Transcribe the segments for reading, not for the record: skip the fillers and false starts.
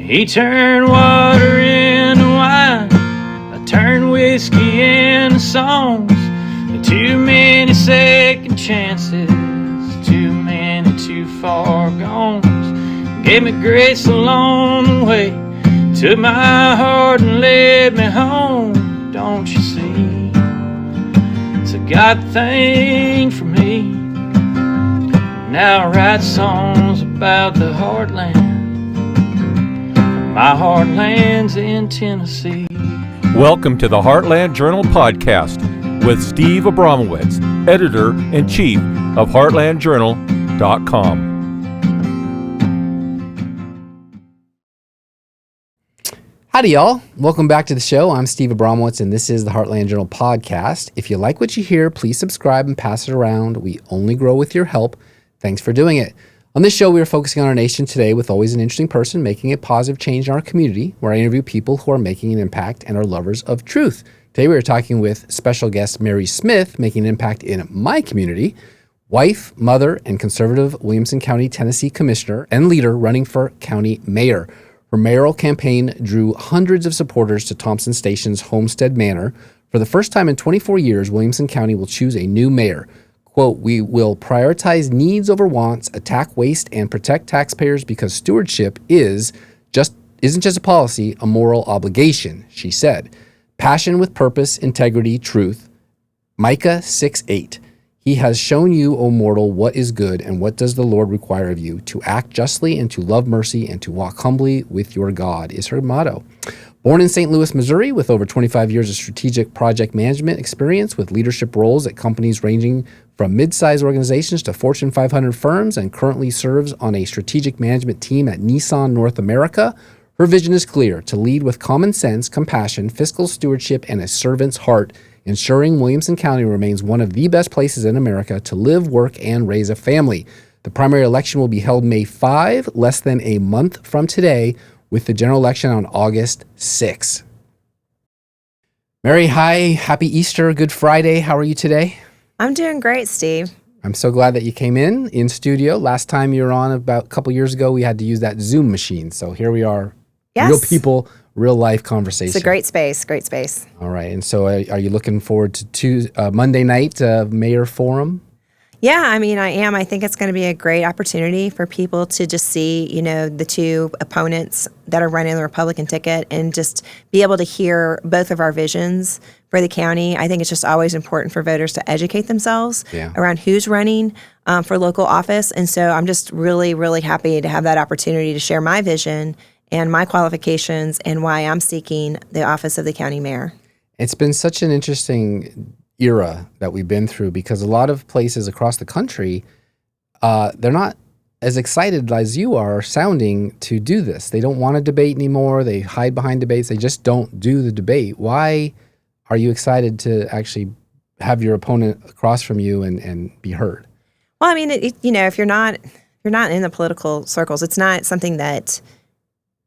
He turned water into wine, I turned whiskey into songs. Too many second chances, too many too far gones. Gave me grace along the way, took my heart and led me home. Don't you see, it's a God thing for me. Now I write songs about the heartland. My heartland's in Tennessee. Welcome to the Heartland Journal podcast with Steve Abramowitz, editor-in-chief of heartlandjournal.com. Howdy, y'all. Welcome back to the show. I'm Steve Abramowitz, and this is the Heartland Journal podcast. If you like what you hear, please subscribe and pass it around. We only grow with your help. Thanks for doing it. On this show, we are focusing on our nation today with always an interesting person making a positive change in our community, where I interview people who are making an impact and are lovers of truth. Today, we are talking with special guest Mary Smith, making an impact in my community, wife, mother, and conservative Williamson County, Tennessee commissioner and leader running for county mayor. Her mayoral campaign drew hundreds of supporters to Thompson Station's Homestead Manor. For the first time in 24 years, Williamson County will choose a new mayor. Quote, "We will prioritize needs over wants, attack waste, and protect taxpayers because stewardship isn't just a policy, a moral obligation," she said. Passion with purpose, integrity, truth. Micah 6:8. "He has shown you, O mortal, what is good, and what does the Lord require of you, to act justly and to love mercy and to walk humbly with your God," is her motto. Born in St. Louis, Missouri, with over 25 years of strategic project management experience with leadership roles at companies ranging from mid-sized organizations to Fortune 500 firms, and currently serves on a strategic management team at Nissan North America, her vision is clear: to lead with common sense, compassion, fiscal stewardship, and a servant's heart, ensuring Williamson County remains one of the best places in America to live, work, and raise a family. The primary election will be held May 5, less than a month from today, with the general election on August 6. Mary, hi. Happy Easter. Good Friday. How are you today? I'm doing great, Steve. I'm so glad that you came in studio. Last time you were on about a couple years ago, we had to use that Zoom machine. So here we are. Yes. Real people, real life conversation. It's a great space, great space. All right. And so are you looking forward to Monday night Mayor Forum? Yeah, I mean, I am. I think it's going to be a great opportunity for people to just see, the two opponents that are running the Republican ticket and just be able to hear both of our visions for the county. I think it's just always important for voters to educate themselves around who's running for local office. And so I'm just really, really happy to have that opportunity to share my vision and my qualifications and why I'm seeking the office of the county mayor. It's been such an interesting era that we've been through, because a lot of places across the country, they're not as excited as you are sounding to do this. They don't want to debate anymore. They hide behind debates. They just don't do the debate. Why are you excited to actually have your opponent across from you and be heard? Well, I mean, if you're not in the political circles, it's not something that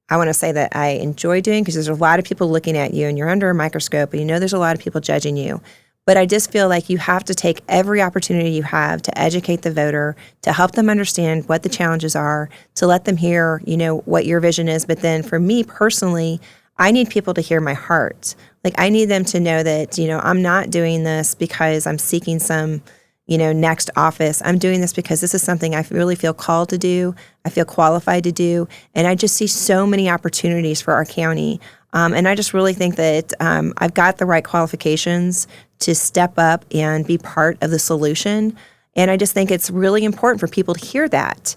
I want to say that I enjoy doing, because there's a lot of people looking at you and you're under a microscope and there's a lot of people judging you. But I just feel like you have to take every opportunity you have to educate the voter, to help them understand what the challenges are, to let them hear, what your vision is. But then for me personally, I need people to hear my heart. Like, I need them to know that, I'm not doing this because I'm seeking some, next office. I'm doing this because this is something I really feel called to do. I feel qualified to do. And I just see so many opportunities for our county. And I just really think that I've got the right qualifications to step up and be part of the solution. And I just think it's really important for people to hear that.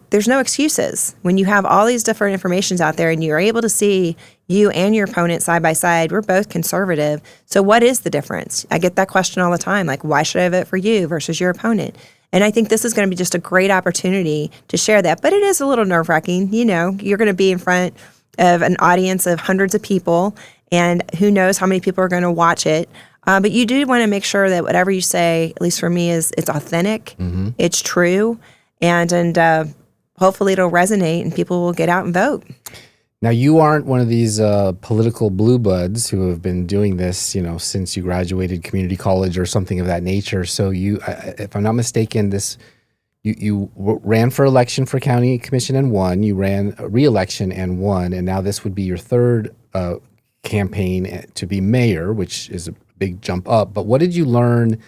There's no excuses. When you have all these different informations out there and you're able to see you and your opponent side by side, we're both conservative. So what is the difference? I get that question all the time, like, why should I vote for you versus your opponent? And I think this is going to be just a great opportunity to share that. But it is a little nerve-wracking. You're going to be in front of an audience of hundreds of people, and who knows how many people are going to watch it. But you do want to make sure that whatever you say, at least for me, it's authentic, it's true, and hopefully it'll resonate and people will get out and vote. Now, you aren't one of these political blue buds who have been doing this, since you graduated community college or something of that nature. So you, if I'm not mistaken, ran for election for county commission and won. You ran a re-election and won, and now this would be your third campaign to be mayor, which is a big jump up. But what did you learn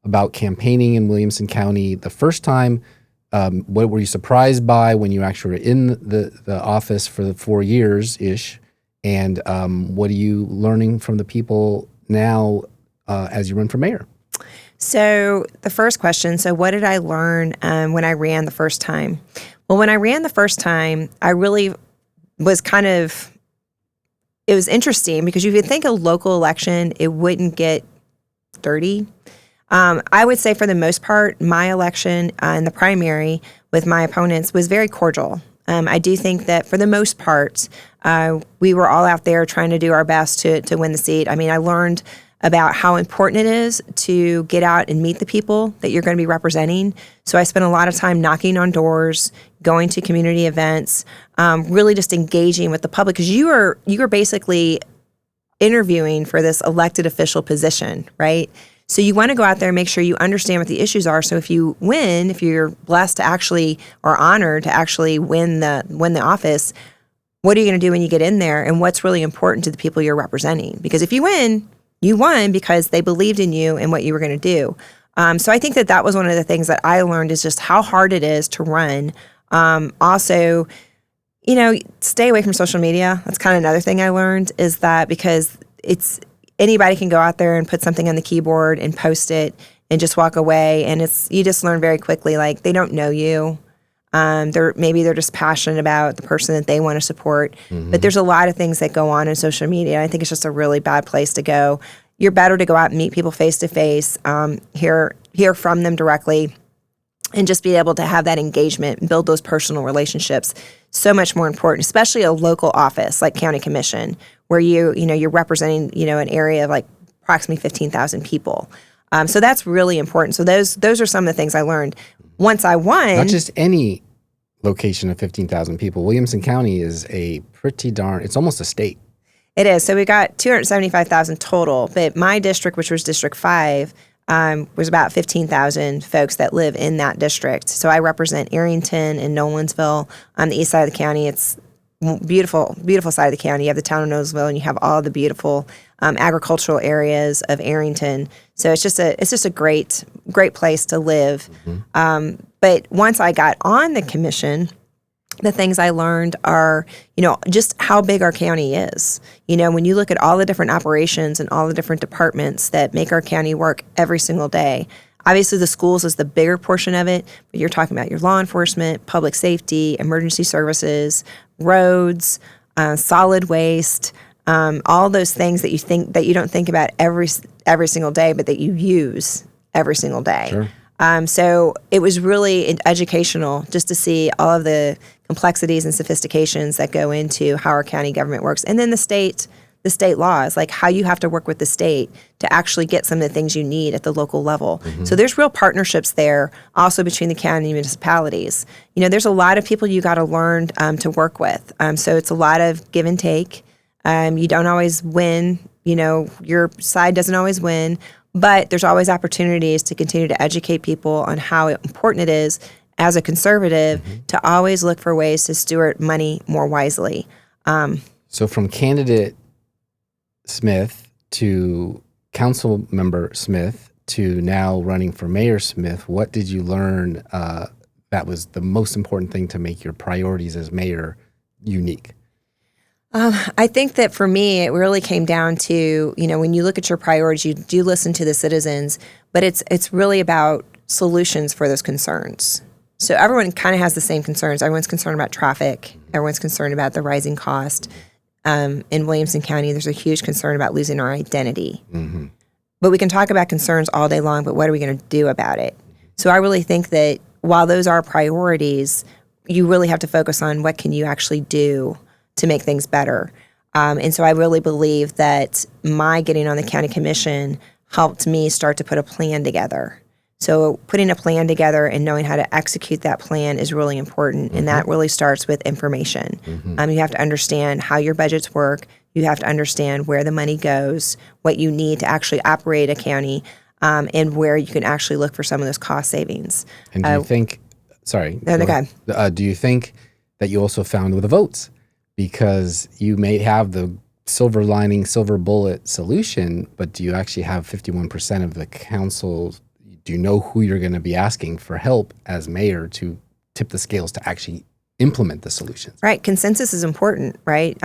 about campaigning in Williamson County the first time? What were you surprised by when you actually were in the office for the 4 years-ish? And what are you learning from the people now as you run for mayor? So the first question, so what did I learn when I ran the first time? Well, when I ran the first time, I really was it was interesting because you could think a local election, it wouldn't get dirty. I would say for the most part, my election in the primary with my opponents was very cordial. I do think that for the most part, we were all out there trying to do our best to win the seat. I mean, I learned about how important it is to get out and meet the people that you're going to be representing. So I spent a lot of time knocking on doors, going to community events, really just engaging with the public, because you are basically interviewing for this elected official position, right? So you want to go out there and make sure you understand what the issues are. So if you win, if you're blessed to actually, or honored to actually win the office, what are you going to do when you get in there? And what's really important to the people you're representing? Because if you win, you won because they believed in you and what you were going to do. So I think that was one of the things that I learned is just how hard it is to run. Also, stay away from social media. That's kind of another thing I learned, is that because anybody can go out there and put something on the keyboard and post it and just walk away. And you just learn very quickly, like, they don't know you. Maybe they're just passionate about the person that they want to support. Mm-hmm. But there's a lot of things that go on in social media. I think it's just a really bad place to go. You're better to go out and meet people face to face, hear from them directly, and just be able to have that engagement and build those personal relationships. So much more important, especially a local office like county commission, where you're representing an area of like approximately 15,000 people. So that's really important. So those are some of the things I learned. Once I won, not just any location of 15,000 people. Williamson County is it's almost a state. It is. So we got 275,000 total, but my district, which was District 5, was about 15,000 folks that live in that district. So I represent Arrington and Nolensville on the east side of the county. It's beautiful, beautiful side of the county. You have the town of Nolensville, and you have all the beautiful agricultural areas of Arrington. So it's just a great place to live. Mm-hmm. But once I got on the commission, the things I learned are, just how big our county is. When you look at all the different operations and all the different departments that make our county work every single day, obviously the schools is the bigger portion of it, but you're talking about your law enforcement, public safety, emergency services, roads, solid waste, all those things that you don't think about every single day, but that you use every single day. Sure. So it was really educational just to see all of the complexities and sophistications that go into how our county government works. And then the state laws, like how you have to work with the state to actually get some of the things you need at the local level. Mm-hmm. So there's real partnerships there also between the county and municipalities. There's a lot of people you got to learn to work with. So it's a lot of give and take. You don't always win. Your side doesn't always win. But there's always opportunities to continue to educate people on how important it is as a conservative to always look for ways to steward money more wisely. So from candidate Smith to council member Smith to now running for Mayor Smith, what did you learn that was the most important thing to make your priorities as mayor unique? I think that for me, it really came down to, when you look at your priorities, you do listen to the citizens, but it's really about solutions for those concerns. So everyone kind of has the same concerns. Everyone's concerned about traffic. Everyone's concerned about the rising cost. In Williamson County, there's a huge concern about losing our identity. Mm-hmm. But we can talk about concerns all day long, but what are we going to do about it? So I really think that while those are priorities, you really have to focus on what can you actually do to make things better. And so I really believe that my getting on the county commission helped me start to put a plan together. So putting a plan together and knowing how to execute that plan is really important. Mm-hmm. And that really starts with information. Mm-hmm. You have to understand how your budgets work. You have to understand where the money goes, what you need to actually operate a county, and where you can actually look for some of those cost savings. And do you think sorry. No, go go ahead. Do you think that you also found with the votes? Because you may have the silver lining, silver bullet solution, but do you actually have 51% of the council? Do you know who you're going to be asking for help as mayor to tip the scales to actually implement the solutions? Right. Consensus is important, right?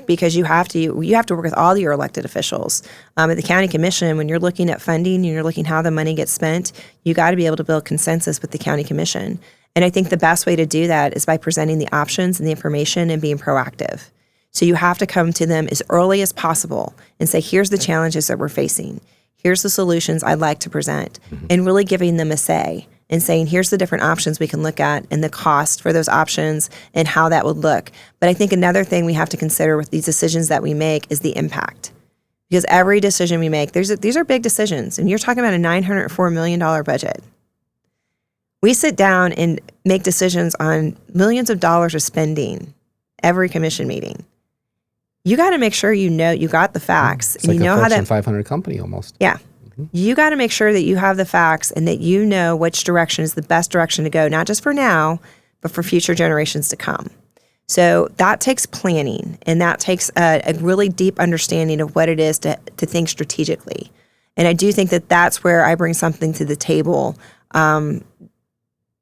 Because you have to work with all your elected officials. At the county commission, when you're looking at funding and you're looking how the money gets spent, you got to be able to build consensus with the county commission. And I think the best way to do that is by presenting the options and the information and being proactive. So you have to come to them as early as possible and say, here's the challenges that we're facing. Here's the solutions I'd like to present, and really giving them a say and saying, here's the different options we can look at and the cost for those options and how that would look. But I think another thing we have to consider with these decisions that we make is the impact. Because every decision we make, these are big decisions. And you're talking about a $904 million budget. We sit down and make decisions on millions of dollars of spending every commission meeting. You got to make sure you got the facts. It's and like you know a how Fortune that 500 company almost. Yeah. You got to make sure that you have the facts and that you know which direction is the best direction to go, not just for now, but for future generations to come. So that takes planning, and that takes a really deep understanding of what it is to think strategically. And I do think that that's where I bring something to the table that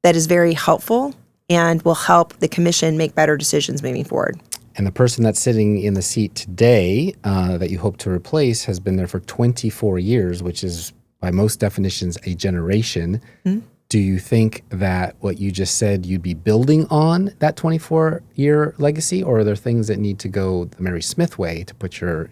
is very helpful and will help the commission make better decisions moving forward. And the person that's sitting in the seat today that you hope to replace has been there for 24 years, which is by most definitions a generation. Mm-hmm. Do you think that what you just said you'd be building on that 24-year legacy, or are there things that need to go the Mary Smith way to put your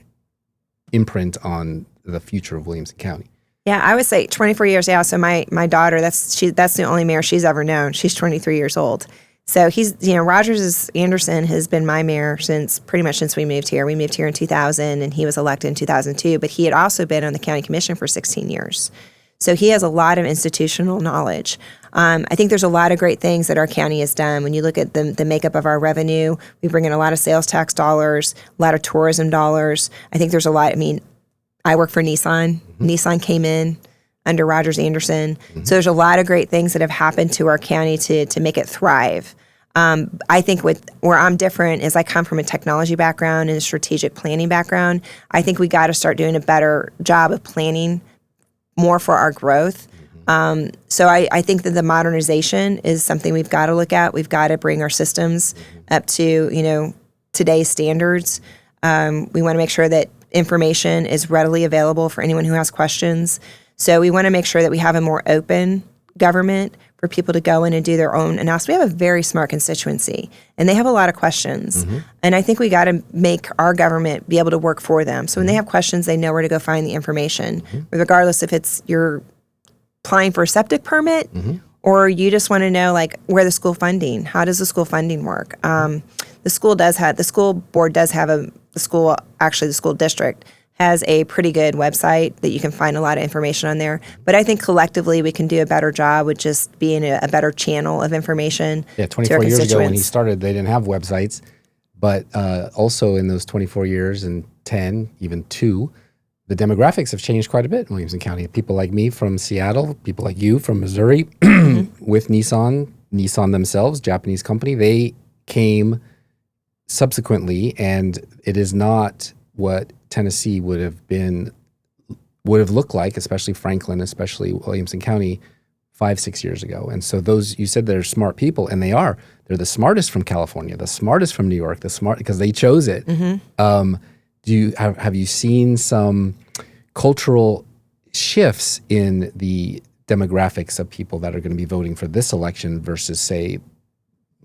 imprint on the future of Williamson County? Yeah, I would say 24 years. Yeah, so my daughter, that's the only mayor she's ever known. She's 23 years old. So Rogers Anderson has been my mayor pretty much since we moved here. We moved here in 2000, and he was elected in 2002, but he had also been on the county commission for 16 years. So he has a lot of institutional knowledge. I think there's a lot of great things that our county has done. When you look at the makeup of our revenue, we bring in a lot of sales tax dollars, a lot of tourism dollars. I think there's a lot. I work for Nissan. Mm-hmm. Nissan came in under Rogers Anderson. Mm-hmm. So there's a lot of great things that have happened to our county to make it thrive. I think where I'm different is I come from a technology background and a strategic planning background. I think we got to start doing a better job of planning more for our growth. So I think that the modernization is something we've got to look at. We've got to bring our systems up to today's standards. We want to make sure that information is readily available for anyone who has questions. So we want to make sure that we have a more open government for people to go in and do their own analysis. We have a very smart constituency, and they have a lot of questions. Mm-hmm. And I think we got to make our government be able to work for them. So when they have questions, they know where to go find the information, regardless if it's you're applying for a septic permit or you just want to know where the school funding, how does the school funding work? The school board does have the school district has a pretty good website that you can find a lot of information on there. But I think collectively we can do a better job with just being a better channel of information. Yeah, 24 years ago when he started, they didn't have websites. But also in those 24 years and 10, even 2, the demographics have changed quite a bit in Williamson County. People like me from Seattle, people like you from Missouri with Nissan themselves, Japanese company, they came subsequently, and it is not what Tennessee would have looked like, especially Franklin, especially Williamson County, 5-6 years ago. And so you said they're smart people, and they are. They're the smartest from California, the smartest from New York, because they chose it. Mm-hmm. Have you seen some cultural shifts in the demographics of people that are going to be voting for this election versus, say,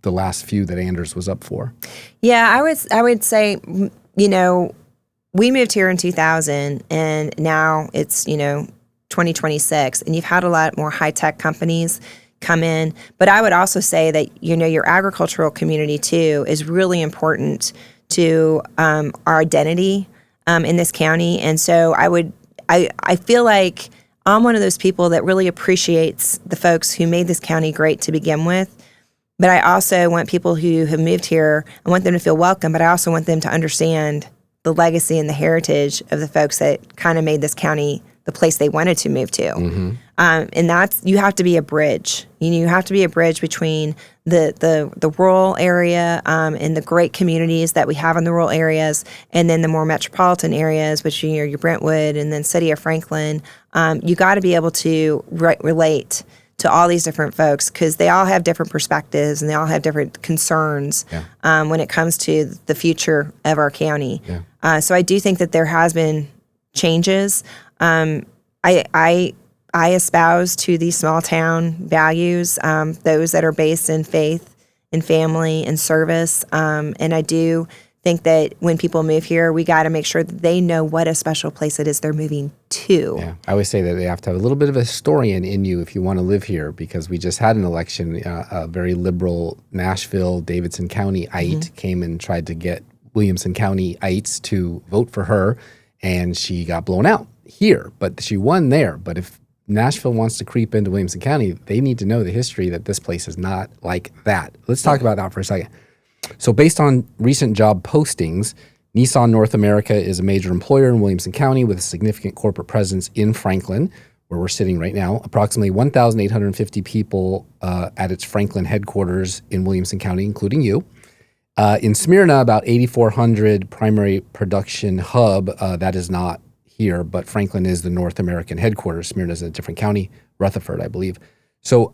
the last few that Anders was up for? Yeah, I would say, we moved here in 2000, and now it's, 2026, and you've had a lot more high-tech companies come in. But I would also say that, your agricultural community, too, is really important to our identity in this county. And so I feel like I'm one of those people that really appreciates the folks who made this county great to begin with. But I also want people who have moved here, I want them to feel welcome, but I also want them to understand the legacy and the heritage of the folks that kind of made this county the the place they wanted to move to. Mm-hmm. And that's, you have to be a bridge. You have to be a bridge between the rural area and the great communities that we have in the rural areas, and then the more metropolitan areas, which your Brentwood and then city of Franklin. You got to be able to relate to all these different folks, because they all have different perspectives and they all have different concerns when it comes to the future of our county. Yeah. So I do think that there has been changes. I espouse to these small town values, those that are based in faith and family and service. And I do think that when people move here, we got to make sure that they know what a special place it is they're moving to. Yeah, I always say that they have to have a little bit of a historian in you if you want to live here, because we just had an election. A very liberal Nashville, Davidson County-ite came and tried to get Williamson County-ites to vote for her, and she got blown out here. But she won there. But if Nashville wants to creep into Williamson County, they need to know the history that this place is not like that. Let's talk about that for a second. So based on recent job postings, Nissan North America is a major employer in Williamson County with a significant corporate presence in Franklin, where we're sitting right now. Approximately 1,850 people at its Franklin headquarters in Williamson County, including you. In Smyrna, about 8,400 primary production hub. That is not here, but Franklin is the North American headquarters. Smyrna is a different county, Rutherford, I believe. So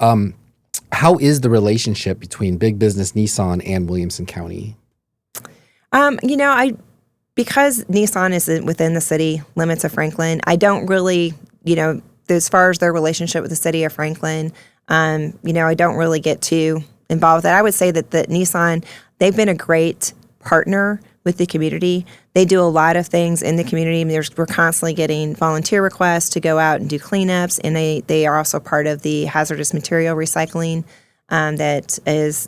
how is the relationship between big business Nissan and Williamson County? Because Nissan is within the city limits of Franklin, I don't really, as far as their relationship with the city of Franklin, I don't really get too involved with that. I would say that Nissan, they've been a great partner with the community. They do a lot of things in the community. We're constantly getting volunteer requests to go out and do cleanups, and they are also part of the hazardous material recycling that is,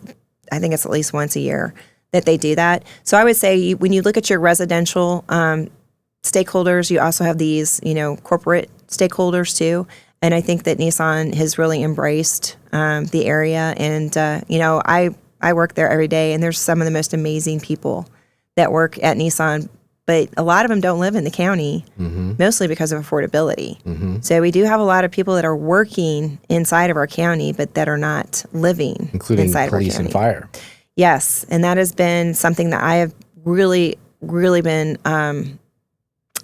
I think it's at least once a year that they do that. So I would say when you look at your residential stakeholders, you also have these, corporate stakeholders too. And I think that Nissan has really embraced the area. And, I work there every day, and there's some of the most amazing people that work at Nissan, but a lot of them don't live in the county, mostly because of affordability. So we do have a lot of people that are working inside of our county, but that are not living including inside police of our county. And fire. Yes, and that has been something that I have really, really been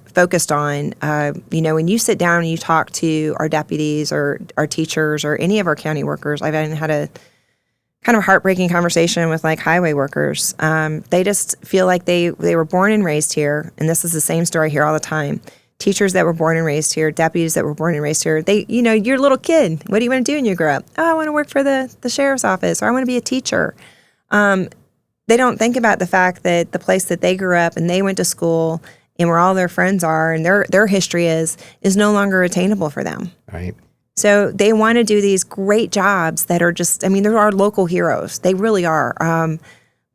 focused on. When you sit down and you talk to our deputies or our teachers or any of our county workers, I've even had a kind of heartbreaking conversation with highway workers. They just feel like they were born and raised here, and this is the same story here all the time. Teachers that were born and raised here, deputies that were born and raised here, you're a little kid. What do you want to do when you grow up? Oh, I want to work for the sheriff's office, or I want to be a teacher. They don't think about the fact that the place that they grew up and they went to school and where all their friends are and their history is no longer attainable for them. Right. So they want to do these great jobs that are just, they're our local heroes. They really are.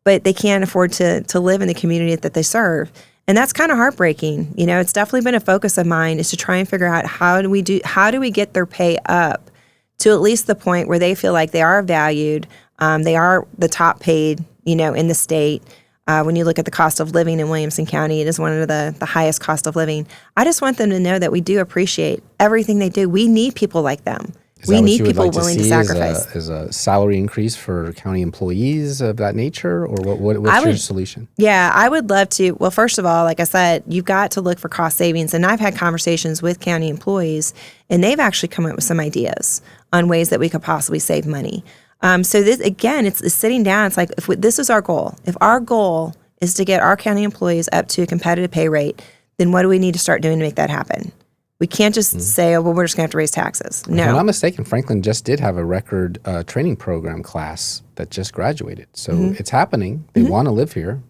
But they can't afford to live in the community that they serve. And that's kind of heartbreaking. It's definitely been a focus of mine, is to try and figure out how do we get their pay up to at least the point where they feel like they are valued. They are the top paid, in the state. When you look at the cost of living in Williamson County, it is one of the highest cost of living. I just want them to know that we do appreciate everything they do. We need people like them. We need people willing to sacrifice. Is a salary increase for county employees of that nature, or what's your solution? Yeah, I would love to. Well, first of all, like I said, you've got to look for cost savings. And I've had conversations with county employees, and they've actually come up with some ideas on ways that we could possibly save money. So this, again, it's sitting down. It's like, this is our goal. If our goal is to get our county employees up to a competitive pay rate, then what do we need to start doing to make that happen? We can't just say, oh, well, we're just going to have to raise taxes. No. If I'm not mistaken, Franklin just did have a record training program class that just graduated. So it's happening. They want to live here.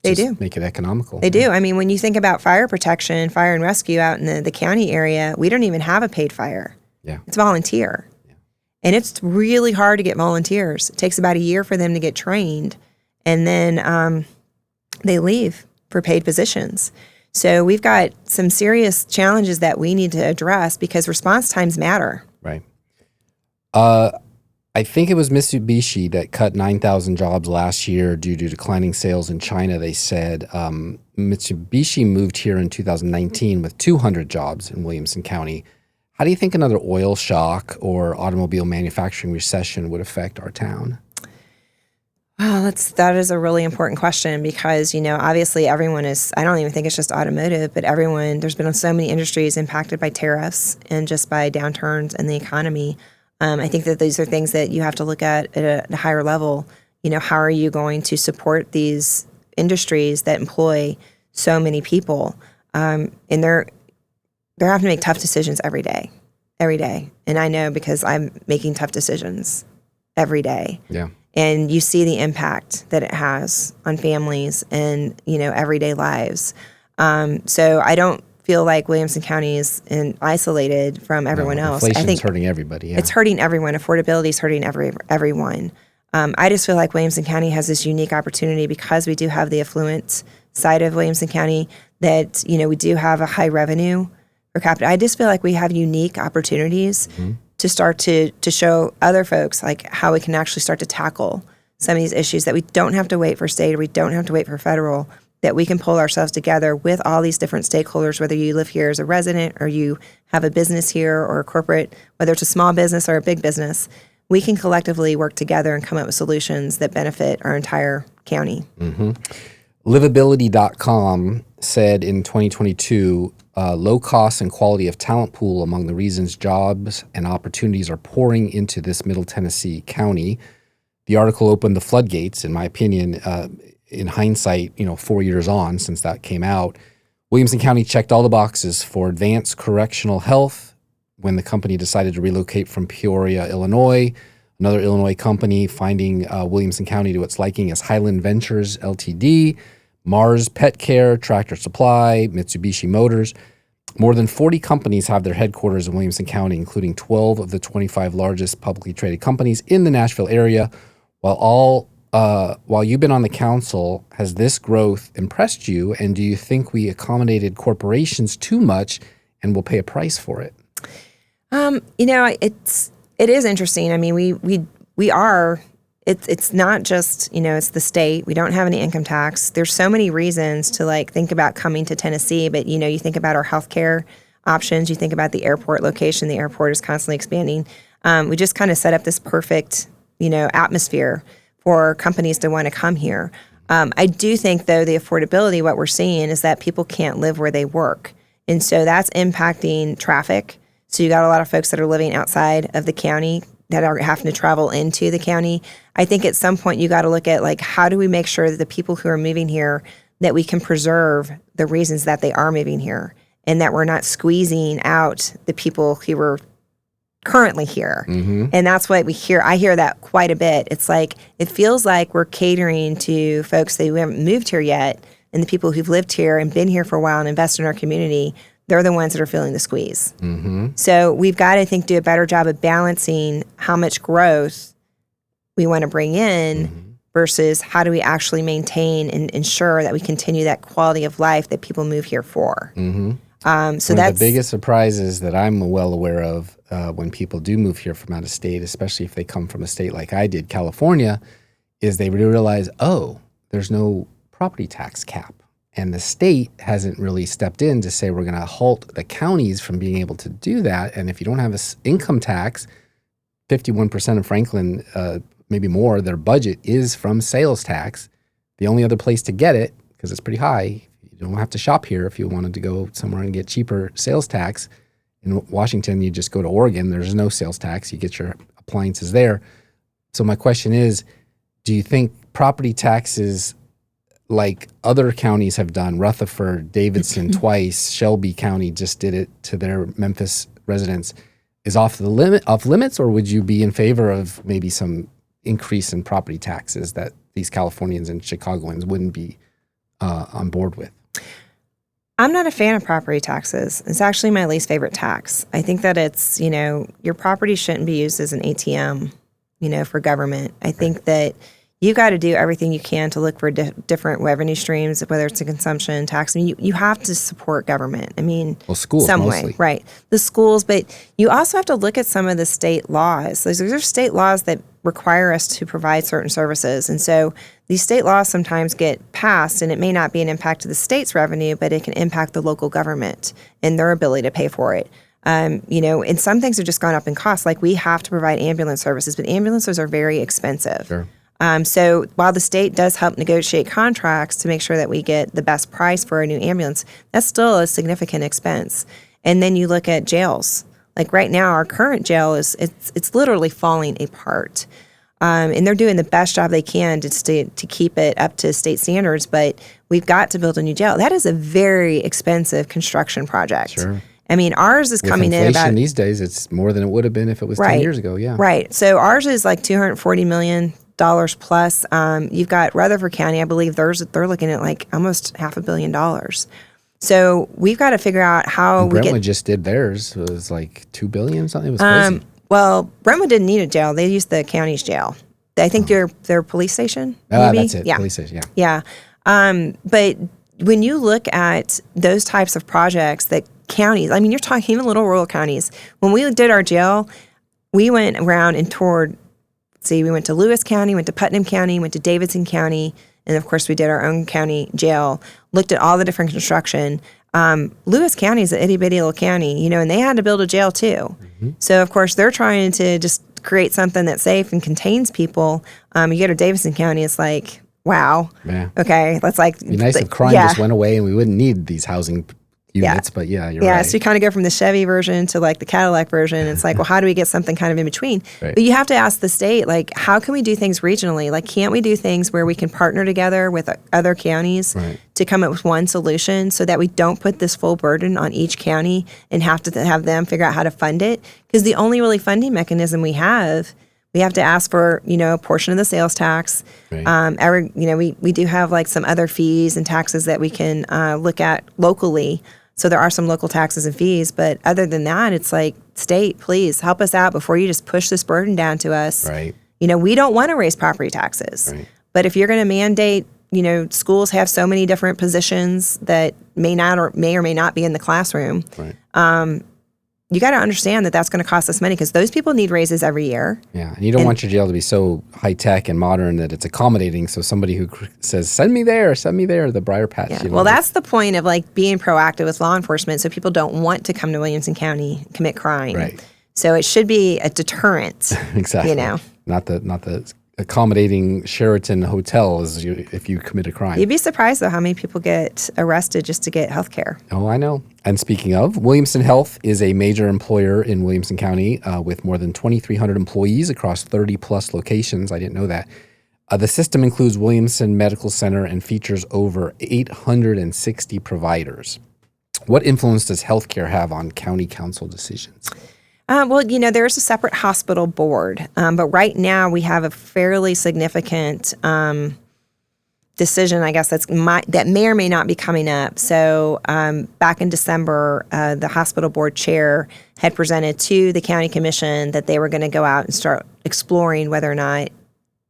They do. Make it economical. They do. When you think about fire protection, fire and rescue out in the county area, we don't even have a paid fire. Yeah. It's volunteer. And it's really hard to get volunteers. It takes about a year for them to get trained, and then they leave for paid positions. So we've got some serious challenges that we need to address, because response times matter. Right. I think it was Mitsubishi that cut 9,000 jobs last year due to declining sales in China. They said Mitsubishi moved here in 2019 with 200 jobs in Williamson County. How do you think another oil shock or automobile manufacturing recession would affect our town? Well, that is a really important question because, obviously everyone is, I don't even think it's just automotive, but there's been so many industries impacted by tariffs and just by downturns in the economy. I think that these are things that you have to look at a higher level. How are you going to support these industries that employ so many people? And they're having to make tough decisions every day. And I know because I'm making tough decisions every day. Yeah. And you see the impact that it has on families and, everyday lives. So I don't feel like Williamson County is isolated from everyone else. I think it's hurting everybody. Yeah. It's hurting everyone. Affordability is hurting everyone. I just feel like Williamson County has this unique opportunity because we do have the affluent side of Williamson County that, we do have a high revenue per capita. I just feel like we have unique opportunities to start to show other folks like how we can actually start to tackle some of these issues that we don't have to wait for state or we don't have to wait for federal, that we can pull ourselves together with all these different stakeholders, whether you live here as a resident or you have a business here or a corporate, whether it's a small business or a big business, we can collectively work together and come up with solutions that benefit our entire county. Livability.com said in 2022, low cost and quality of talent pool among the reasons jobs and opportunities are pouring into this Middle Tennessee county. The article opened the floodgates, in my opinion. In hindsight, 4 years on since that came out, Williamson County checked all the boxes for advanced correctional health when the company decided to relocate from Peoria, Illinois. Another Illinois company finding Williamson County to its liking is Highland Ventures Ltd., Mars Pet Care, Tractor Supply, Mitsubishi Motors. More than 40 companies have their headquarters in Williamson County, including 12 of the 25 largest publicly traded companies in the Nashville area. While you've been on the council, has this growth impressed you? And do you think we accommodated corporations too much and will pay a price for it? It is interesting. I mean, we are. It's not just it's the state. We don't have any income tax. There's so many reasons to think about coming to Tennessee, but you think about our healthcare options. You think about the airport location. The airport is constantly expanding. We just kind of set up this perfect atmosphere for companies to want to come here. I do think, though, the affordability, what we're seeing is that people can't live where they work. And so that's impacting traffic. So you got a lot of folks that are living outside of the county that are having to travel into the county. I think at some point you got to look at how do we make sure that the people who are moving here, that we can preserve the reasons that they are moving here and that we're not squeezing out the people who were currently here. And that's what we hear. I hear that quite a bit. It's it feels like we're catering to folks that who haven't moved here yet, and the people who've lived here and been here for a while and invested in our community, they're the ones that are feeling the squeeze. So we've got to, I think, do a better job of balancing how much growth we want to bring in versus how do we actually maintain and ensure that we continue that quality of life that people move here for. So one of the biggest surprises that I'm well aware of when people do move here from out of state, especially if they come from a state like I did, California, is they realize, there's no property tax cap. And the state hasn't really stepped in to say we're going to halt the counties from being able to do that. And if you don't have an income tax, 51% of Franklin, maybe more, their budget is from sales tax. The only other place to get it, because it's pretty high, you don't have to shop here if you wanted to go somewhere and get cheaper sales tax. In Washington, you just go to Oregon. There's no sales tax. You get your appliances there. So my question is, do you think property taxes like other counties have done, Rutherford, Davidson twice, Shelby County just did it to their Memphis residents, is off limits, or would you be in favor of maybe some increase in property taxes that these Californians and Chicagoans wouldn't be on board with? I'm not a fan of property taxes. It's actually my least favorite tax. I think that it's, your property shouldn't be used as an ATM, for government. I think that you got to do everything you can to look for different revenue streams, whether it's a consumption tax. I mean, you have to support government. I mean, schools some mostly. way, right? The schools, but you also have to look at some of the state laws. There's state laws that require us to provide certain services, and so these state laws sometimes get passed, and it may not be an impact to the state's revenue, but it can impact the local government and their ability to pay for it. And some things have just gone up in cost. Like we have to provide ambulance services, but ambulances are very expensive. Sure. So while the state does help negotiate contracts to make sure that we get the best price for a new ambulance, that's still a significant expense. And then you look at jails. Like right now, our current jail it's literally falling apart. And they're doing the best job they can to keep it up to state standards, but we've got to build a new jail. That is a very expensive construction project. Sure. I mean, ours is coming in about these days. It's more than it would have been if it was 10 years ago. Yeah. Right. So ours is like $240 million plus. You've got Rutherford County. I believe they're looking at like almost $500 million. So we've got to figure out how Brentwood just did theirs. It was like $2 billion something. It was crazy. Well, Brentwood didn't need a jail. They used the county's jail. I think their police station. Maybe? That's it. Yeah. Police station. Yeah. But when you look at those types of projects that counties, I mean, you're talking even little rural counties. When we did our jail, we went around and toured. We went to Lewis County, went to Putnam County, went to Davidson County, and of course we did our own county jail, looked at all the different construction. Lewis County is an itty bitty little county, and they had to build a jail too. Mm-hmm. So of course they're trying to just create something that's safe and contains people. You go to Davidson County, it's like, wow. Yeah. Okay. That's like, it'd be nice if crime just went away and we wouldn't need these housing units, but you're right. Yeah, so you kind of go from the Chevy version to like the Cadillac version. It's like, well, how do we get something kind of in between? Right. But you have to ask the state, like, how can we do things regionally? Like, can't we do things where we can partner together with other counties to come up with one solution so that we don't put this full burden on each county and have to have them figure out how to fund it? Because the only really funding mechanism we have to ask for, a portion of the sales tax. Right. We do have like some other fees and taxes that we can look at locally. So there are some local taxes and fees, but other than that, it's like, state, please help us out before you just push this burden down to us. Right. We don't want to raise property taxes. Right. But if you're going to mandate, schools have so many different positions that may or may not be in the classroom. Right. You got to understand that that's going to cost us money because those people need raises every year. Yeah, and you don't want your jail to be so high-tech and modern that it's accommodating. So somebody who says, send me there, the briar patch. Yeah. Well, that's the point of like being proactive with law enforcement so people don't want to come to Williamson County and commit crime. Right. So it should be a deterrent. Exactly. Not the accommodating Sheraton hotel if you commit a crime. You'd be surprised, though, how many people get arrested just to get health care. Oh, I know. And speaking of, Williamson Health is a major employer in Williamson County with more than 2,300 employees across 30-plus locations. I didn't know that. The system includes Williamson Medical Center and features over 860 providers. What influence does healthcare have on county council decisions? Well, there's a separate hospital board, but right now we have a fairly significant decision, I guess, that may or may not be coming up. So back in December, the hospital board chair had presented to the county commission that they were going to go out and start exploring whether or not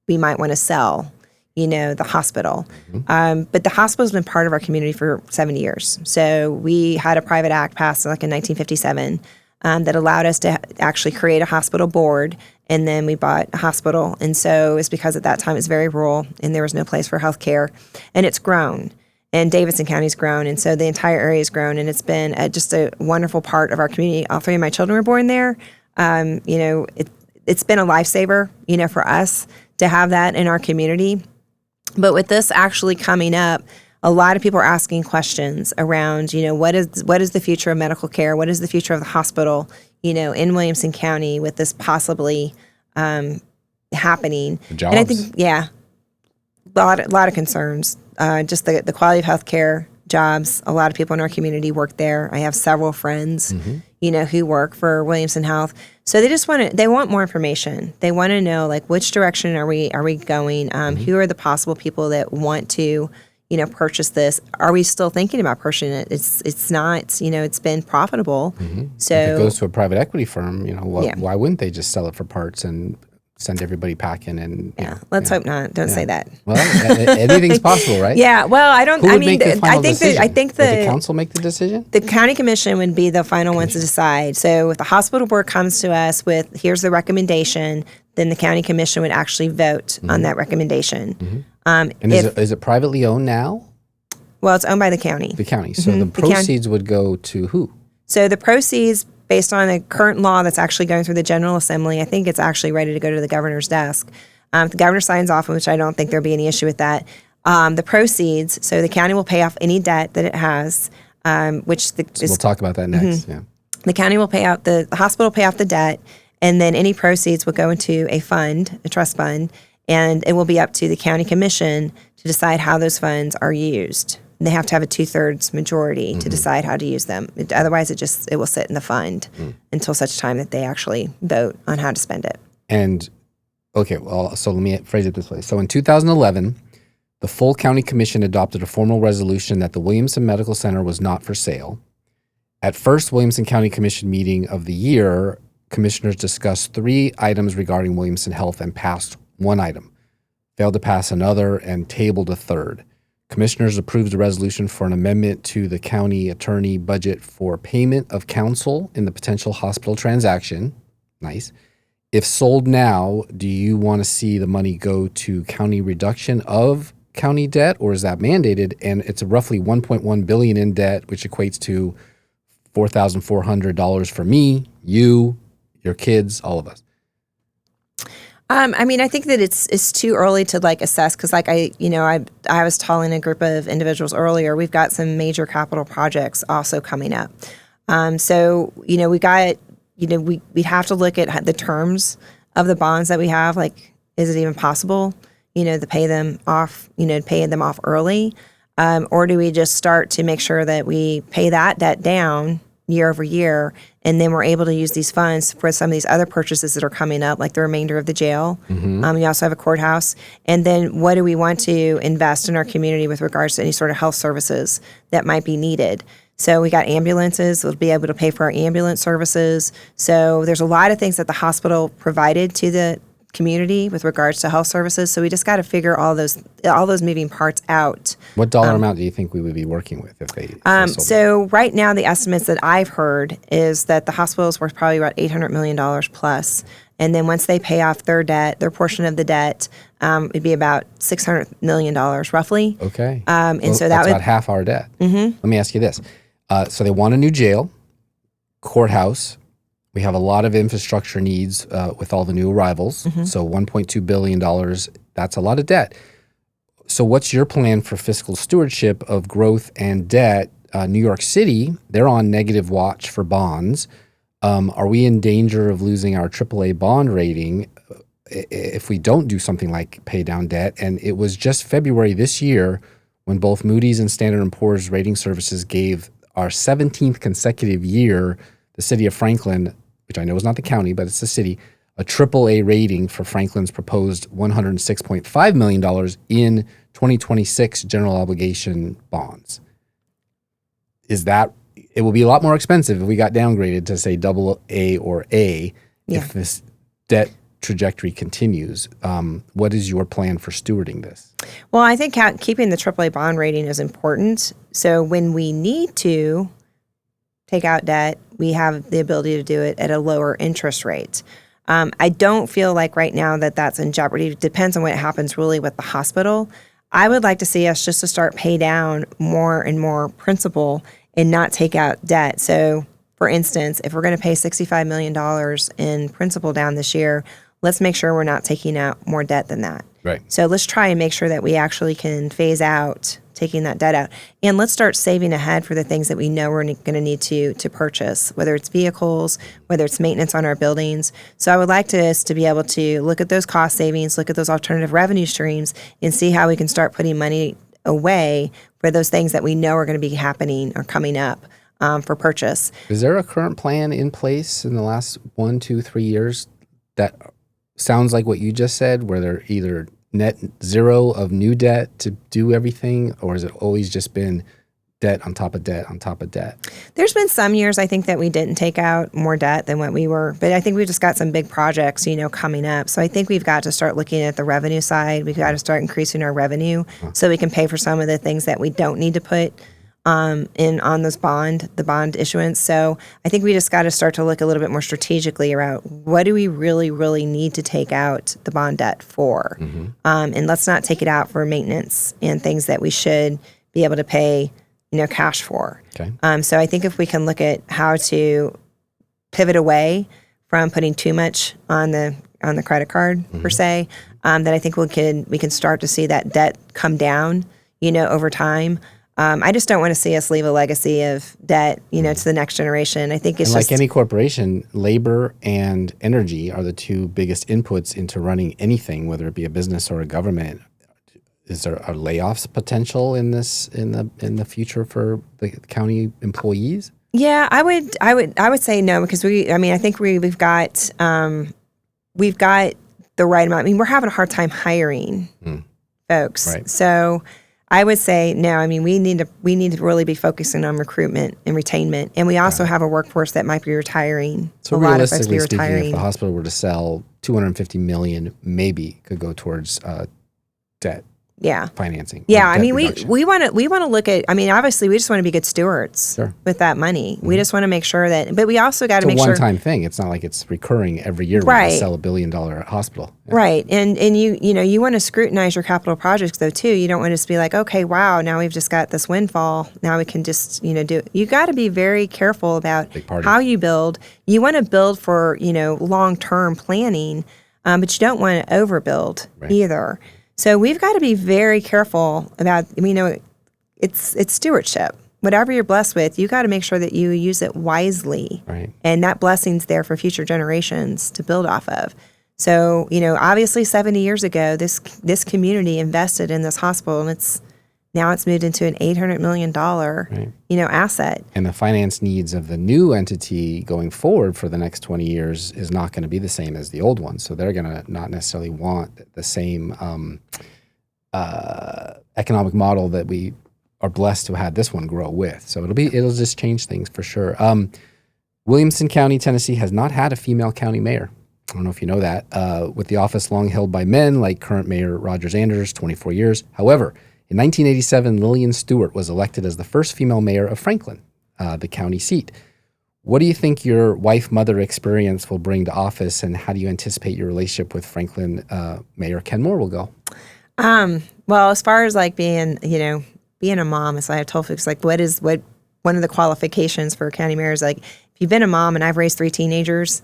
we might want to sell, the hospital. Mm-hmm. But the hospital's been part of our community for 70 years. So we had a private act passed like in 1957 that allowed us to actually create a hospital board, and then we bought a hospital. And so it's because at that time it's very rural and there was no place for health care. And it's grown, and Davidson County's grown, and so the entire area has grown, and it's been just a wonderful part of our community. All three of my children were born there. It's been a lifesaver, for us to have that in our community. But with this actually coming up, a lot of people are asking questions around, what is the future of medical care? What is the future of the hospital, in Williamson County with this possibly happening? Jobs. And I think, a lot of concerns. Just the quality of health care, jobs. A lot of people in our community work there. I have several friends, who work for Williamson Health. So they want more information. They want to know, like, which direction are we going? Who are the possible people that want to purchase this? Are we still thinking about purchasing it? It's not, it's been profitable. Mm-hmm. So if it goes to a private equity firm, why wouldn't they just sell it for parts and send everybody packing and Let's hope not. Don't say that. Well, anything's possible, right? Yeah. Well, I don't. Who I would mean, make the final I think decision? that I think Would the the council make the decision? the county commission would be the final ones to decide. So if the hospital board comes to us with here's the recommendation, then the county commission would actually vote on that recommendation. And is it privately owned now? Well, it's owned by the county. The county. So the county. proceeds would go to who? So the proceeds, based on the current law that's actually going through the General Assembly, I think it's actually ready to go to the governor's desk. If the governor signs off, which I don't think there'll be any issue with that, the proceeds, so the county will pay off any debt that it has, We'll talk about that next. Yeah. The county will pay out, the hospital will pay off the debt, and then any proceeds will go into a fund, a trust fund, and it will be up to the county commission to decide how those funds are used. They have to have a 2/3 majority to decide how to use them. Otherwise, it will sit in the fund until such time that they actually vote on how to spend it. And, okay, well, so let me phrase it this way. So in 2011, the full county commission adopted a formal resolution that the Williamson Medical Center was not for sale. At first Williamson County Commission meeting of the year, commissioners discussed 3 items regarding Williamson Health and passed 1 item, failed to pass another, and tabled a third. Commissioners approved a resolution for an amendment to the county attorney budget for payment of counsel in the potential hospital transaction. Nice. If sold now, do you want to see the money go to county reduction of county debt, or is that mandated? And it's roughly $1.1 billion in debt, which equates to $4,400 for me, you, your kids, all of us. I mean, I think that it's too early to assess because I was telling a group of individuals earlier, we've got some major capital projects also coming up. So we have to look at the terms of the bonds that we have. Like, is it even possible, to pay them off, pay them off early? Or do we just start to make sure that we pay that debt down year over year, and then we're able to use these funds for some of these other purchases that are coming up, like the remainder of the jail. You also have a courthouse. And then what do we want to invest in our community with regards to any sort of health services that might be needed? So we got ambulances. We'll be able to pay for our ambulance services. So there's a lot of things that the hospital provided to the community with regards to health services. So we just got to figure all those moving parts out. What dollar amount do you think we would be working with if they sold So right now, the estimates that I've heard is that the hospital's worth probably about $800 million plus. And then once they pay off their debt, their portion of the debt, it'd be about $600 million roughly. Okay. So that's about half our debt. Let me ask you this. So they want a new jail, courthouse. We have a lot of infrastructure needs with all the new arrivals. So $1.2 billion, that's a lot of debt. So what's your plan for fiscal stewardship of growth and debt? New York City, they're on negative watch for bonds. Are we in danger of losing our AAA bond rating if we don't do something like pay down debt? And it was just February this year when both Moody's and Standard & Poor's rating services gave our 17th consecutive year the city of Franklin, which I know is not the county, but it's the city, a AAA rating for Franklin's proposed $106.5 million in 2026 general obligation bonds. It will be a lot more expensive if we got downgraded to say AA or A if this debt trajectory continues. What is your plan for stewarding this? Well, I think keeping the AAA bond rating is important. So when we need to take out debt, we have the ability to do it at a lower interest rate. I don't feel like right now that that's in jeopardy. It depends on what happens really with the hospital. I would like to see us just to start pay down more and more principal and not take out debt. So, for instance, if we're going to pay $65 million in principal down this year, let's make sure we're not taking out more debt than that. Right. So let's try and make sure that we actually can phase out taking that debt out. And let's start saving ahead for the things that we know we're going to need to purchase, whether it's vehicles, whether it's maintenance on our buildings. So I would like us to be able to look at those cost savings, look at those alternative revenue streams, and see how we can start putting money away for those things that we know are going to be happening or coming up for purchase. Is there a current plan in place in the last 1, 2, 3 years that sounds like what you just said, where they're either net zero of new debt to do everything, or has it always just been debt on top of debt on top of debt. There's been some years I think that we didn't take out more debt than what we were, but I think we just got some big projects, coming up. So I think we've got to start looking at the revenue side. We've got to start increasing our revenue so we can pay for some of the things that we don't need to put in on the bond issuance. So I think we just got to start to look a little bit more strategically around what do we really, really need to take out the bond debt for, and let's not take it out for maintenance and things that we should be able to pay, cash for. Okay. So I think if we can look at how to pivot away from putting too much on the credit card per se, that I think we can start to see that debt come down, over time. I just don't want to see us leave a legacy of debt, to the next generation. I think it's like any corporation, labor and energy are the two biggest inputs into running anything, whether it be a business or a government. Is there a layoffs potential in the future for the county employees? Yeah, I would say no, because I think we've got the right amount. I mean, we're having a hard time hiring folks. Right. So I would say no. I mean, we need to really be focusing on recruitment and retainment, and we also have a workforce that might be retiring. So realistically speaking, if the hospital were to sell $250 million, maybe could go towards debt. Yeah. Financing. Yeah. I mean, we want to look at, obviously we just want to be good stewards with that money. We just want to make sure but we also got to make sure. It's a one-time thing. It's not like it's recurring every year when you sell $1 billion hospital. Yeah. Right. And you want to scrutinize your capital projects though too. You don't want to just be like, okay, wow, now we've just got this windfall. Now we can just, you got to be very careful about how you build. You want to build for, long-term planning, but you don't want to overbuild either. So we've got to be very careful about, it's stewardship. Whatever you're blessed with, you got to make sure that you use it wisely. Right. And that blessing's there for future generations to build off of. So, obviously 70 years ago, this community invested in this hospital, and now it's moved into an $800 million, asset. And the finance needs of the new entity going forward for the next 20 years is not going to be the same as the old one. So they're going to not necessarily want the same economic model that we are blessed to have this one grow with. So it'll just change things for sure. Williamson County, Tennessee has not had a female county mayor. I don't know if you know that, with the office long held by men like current Mayor Rogers Anders, 24 years. However, in 1987, Lillian Stewart was elected as the first female mayor of Franklin, the county seat. What do you think your wife-mother experience will bring to office, and how do you anticipate your relationship with Franklin Mayor Ken Moore will go? Well, as far as like being a mom, as I told folks, like what one of the qualifications for a county mayor is like, if you've been a mom, and I've raised 3 teenagers,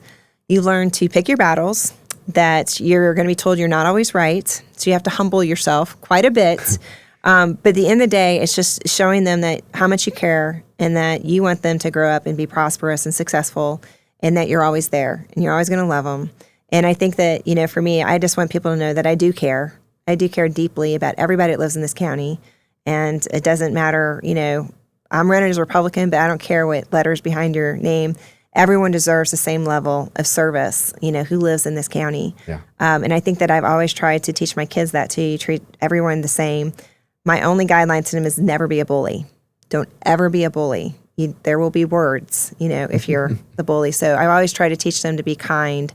you learn to pick your battles, that you're going to be told you're not always right. So you have to humble yourself quite a bit. But at the end of the day, it's just showing them that how much you care and that you want them to grow up and be prosperous and successful, and that you're always there and you're always going to love them. And I think that, for me, I just want people to know that I do care. I do care deeply about everybody that lives in this county. And it doesn't matter, I'm running as a Republican, but I don't care what letters behind your name. Everyone deserves the same level of service, who lives in this county. Yeah. And I think that I've always tried to teach my kids that too. You treat everyone the same. My only guideline to them is never be a bully. Don't ever be a bully. There will be words, if you're the bully. So I always try to teach them to be kind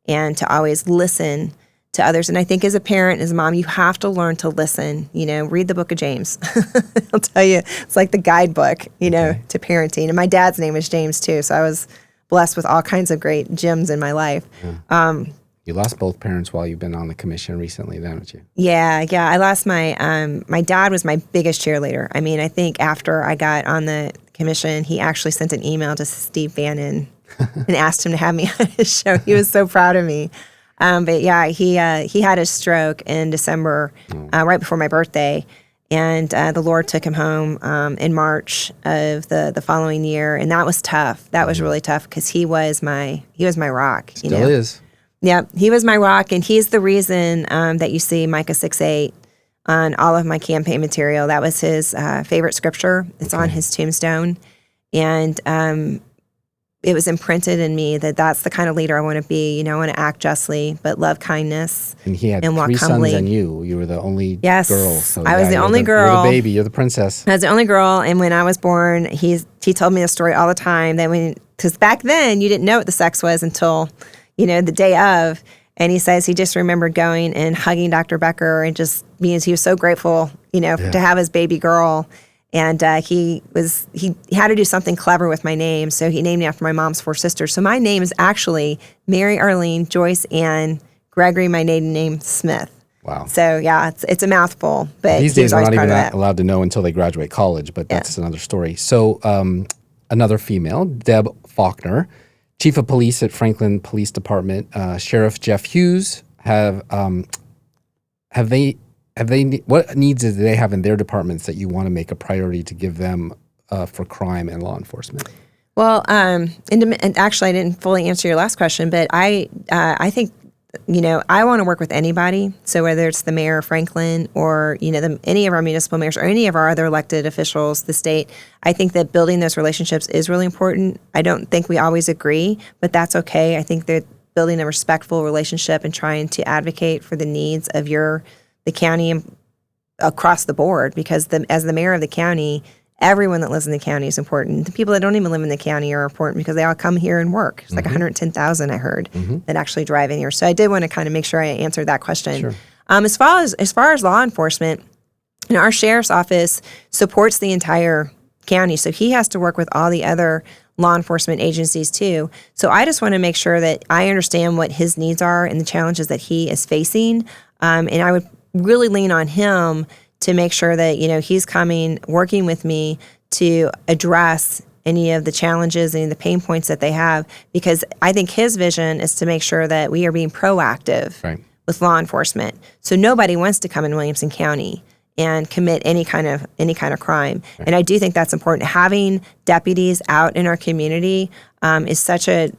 and to always listen to others. And I think as a parent, as a mom, you have to learn to listen. Read the book of James. I'll tell you, it's like the guidebook, to parenting. And my dad's name is James too. So I was blessed with all kinds of great gems in my life. Yeah. You lost both parents while you've been on the commission recently, haven't you? Yeah. I lost my dad was my biggest cheerleader. I mean, I think after I got on the commission, he actually sent an email to Steve Bannon and asked him to have me on his show. He was so proud of me. But yeah, he had a stroke in December, right before my birthday. And the Lord took him home in March of the following year. And that was tough. That was really tough because he was my rock. Still is. Yeah, he was my rock, and he's the reason that you see Micah 6:8 on all of my campaign material. That was his favorite scripture. It's on his tombstone. And it was imprinted in me that that's the kind of leader I want to be. I want to act justly, but love kindness. And he had and walk 3 humbly. sons and you. You were the only Yes, girl. So I was the you're only girl. You're the baby. You're the princess. I was the only girl, and when I was born, he told me the story all the time that because back then you didn't know what the sex was until, the day of. And he says he just remembered going and hugging Dr. Becker and just because he was so grateful, to have his baby girl. And he had to do something clever with my name, so he named me after my mom's 4 sisters. So my name is actually Mary Arlene Joyce Ann Gregory, my maiden name Smith. Wow. So yeah, it's a mouthful, but these he days was we're always not proud even of that. allowed to know until they graduate college, but that's another story. So another female, Deb Faulkner, Chief of Police at Franklin Police Department, Sheriff Jeff Hughes, what needs do they have in their departments that you want to make a priority to give them for crime and law enforcement? Well, and actually, I didn't fully answer your last question, but I think, I want to work with anybody. So whether it's the mayor of Franklin or, any of our municipal mayors or any of our other elected officials, the state, I think that building those relationships is really important. I don't think we always agree, but that's okay. I think that building a respectful relationship and trying to advocate for the needs of the county across the board, because as the mayor of the county, everyone that lives in the county is important. The people that don't even live in the county are important because they all come here and work. It's like 110,000 I heard that actually drive in here. So I did want to kind of make sure I answered that question. Sure. As far as law enforcement, our sheriff's office supports the entire county, so he has to work with all the other law enforcement agencies too. So I just want to make sure that I understand what his needs are and the challenges that he is facing, and I would really lean on him to make sure that, he's working with me to address any of the challenges and the pain points that they have, because I think his vision is to make sure that we are being proactive with law enforcement. So nobody wants to come in Williamson County and commit any kind of crime. Right. And I do think that's important. Having deputies out in our community is such a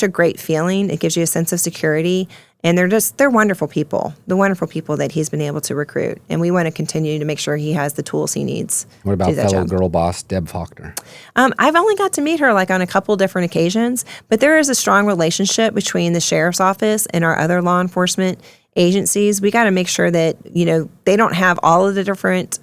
great feeling. It gives you a sense of security. And they're wonderful people, the wonderful people that he's been able to recruit. And we want to continue to make sure he has the tools he needs. What about fellow girl boss, Deb Faulkner? I've only got to meet her on a couple different occasions, but there is a strong relationship between the sheriff's office and our other law enforcement agencies. We got to make sure that, they don't have all of the different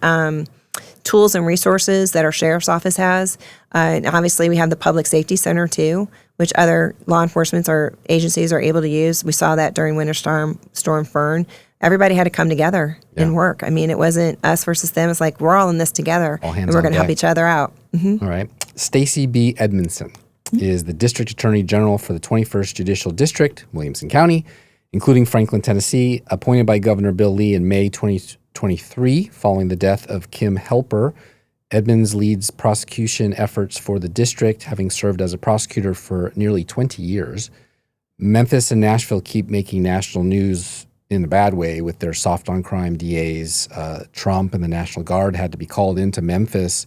tools and resources that our sheriff's office has. And obviously, we have the Public Safety Center, too, which other law enforcement agencies are able to use. We saw that during Winter Storm Fern. Everybody had to come together and work. I mean, it wasn't us versus them. It's like we're all in this together, and we're going to help each other out. Mm-hmm. All right. Stacey B. Edmondson is the District Attorney General for the 21st Judicial District, Williamson County, including Franklin, Tennessee, appointed by Governor Bill Lee in May 2023 following the death of Kim Helper. Edmonds leads prosecution efforts for the district, having served as a prosecutor for nearly 20 years. Memphis and Nashville keep making national news in a bad way with their soft-on-crime DAs. Trump and the National Guard had to be called into Memphis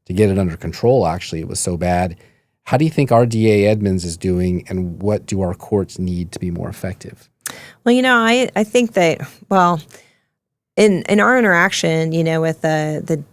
to get it under control, actually. It was so bad. How do you think our DA Edmonds is doing, and what do our courts need to be more effective? Well, I think that, in our interaction, with the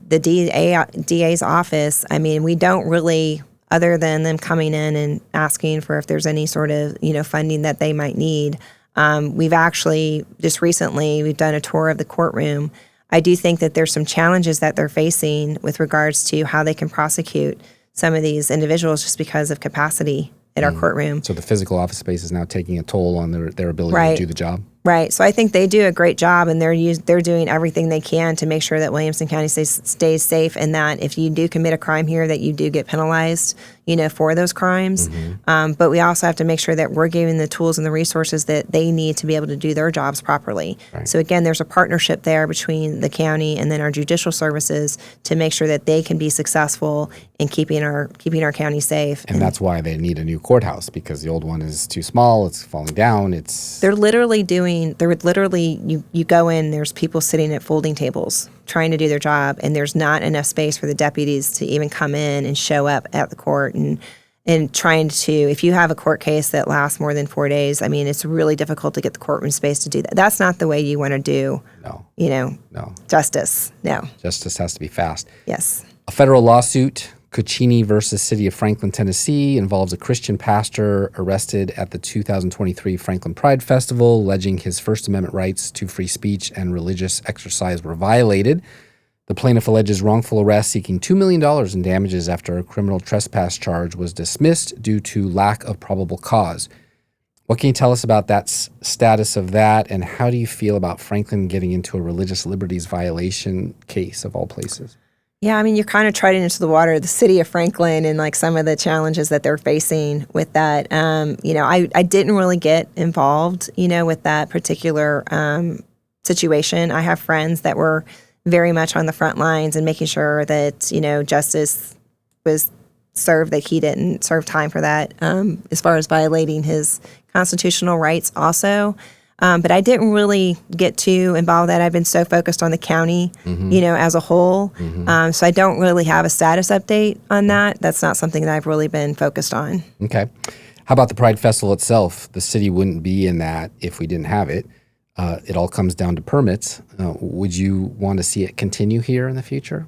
DA's office, I mean, we don't really, other than them coming in and asking for if there's any sort of, funding that they might need. We've actually, just recently, we've done a tour of the courtroom. I do think that there's some challenges that they're facing with regards to how they can prosecute some of these individuals just because of capacity at our courtroom. So the physical office space is now taking a toll on their ability to do the job? Right. So I think they do a great job, and they're doing everything they can to make sure that Williamson County stays safe, and that if you do commit a crime here, that you do get penalized, for those crimes. Mm-hmm. But we also have to make sure that we're giving the tools and the resources that they need to be able to do their jobs properly. Right. So again, there's a partnership there between the county and then our judicial services to make sure that they can be successful in keeping our county safe. And that's why they need a new courthouse, because the old one is too small. It's falling down. They're literally you go in, there's people sitting at folding tables trying to do their job, and there's not enough space for the deputies to even come in and show up at the court and trying to, if you have a court case that lasts more than 4 days, I mean, it's really difficult to get the courtroom space to do that. That's not the way you want to do, No. justice. No. Justice has to be fast. Yes. A federal lawsuit Cuccini versus City of Franklin, Tennessee involves a Christian pastor arrested at the 2023 Franklin Pride Festival, alleging his First Amendment rights to free speech and religious exercise were violated. The plaintiff alleges wrongful arrest, seeking $2 million in damages after a criminal trespass charge was dismissed due to lack of probable cause. What can you tell us about that status of that, and how do you feel about Franklin getting into a religious liberties violation case of all places? Yeah, I mean, you're kind of treading into the water, the city of Franklin, and like some of the challenges that they're facing with that. I didn't really get involved, with that particular situation. I have friends that were very much on the front lines and making sure that, justice was served, that he didn't serve time for that, as far as violating his constitutional rights also. But I didn't really get too involved in that. I've been so focused on the county, as a whole. So I don't really have a status update on that. That's not something that I've really been focused on. Okay. How about the Pride Festival itself? The city wouldn't be in that if we didn't have it. It all comes down to permits. Would you want to see it continue here in the future?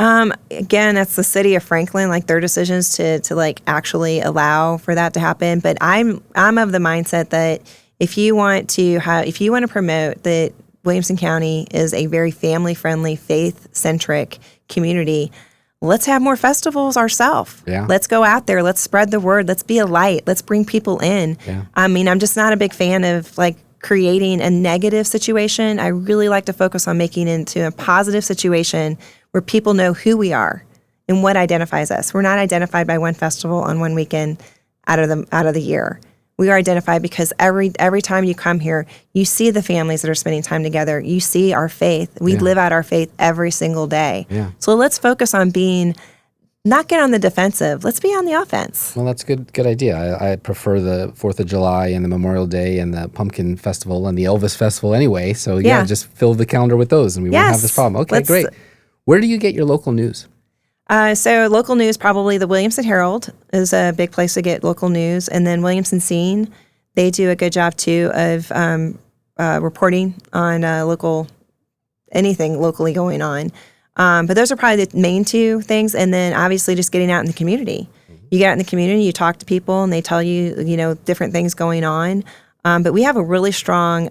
Again, that's the city of Franklin, like their decisions to like actually allow for that to happen. But I'm of the mindset that if you want to promote that Williamson County is a very family-friendly, faith-centric community, let's have more festivals ourselves. Yeah. Let's go out there. Let's spread the word. Let's be a light. Let's bring people in. Yeah. I mean, I'm just not a big fan of like creating a negative situation. I really like to focus on making it into a positive situation where people know who we are and what identifies us. We're not identified by one festival on one weekend out of the year. We are identified because every time you come here, you see the families that are spending time together. You see our faith. We live out our faith every single day. Yeah. So let's focus on not get on the defensive. Let's be on the offense. Well, that's a good idea. I prefer the 4th of July and the Memorial Day and the Pumpkin Festival and the Elvis Festival anyway. So yeah, just fill the calendar with those and we won't have this problem. Okay, great. Where do you get your local news? So local news, probably the Williamson Herald is a big place to get local news. And then Williamson Scene, they do a good job too of reporting on anything locally going on. But those are probably the main two things. And then obviously just getting out in the community. You get out in the community, you talk to people and they tell you, different things going on. But we have a really strong,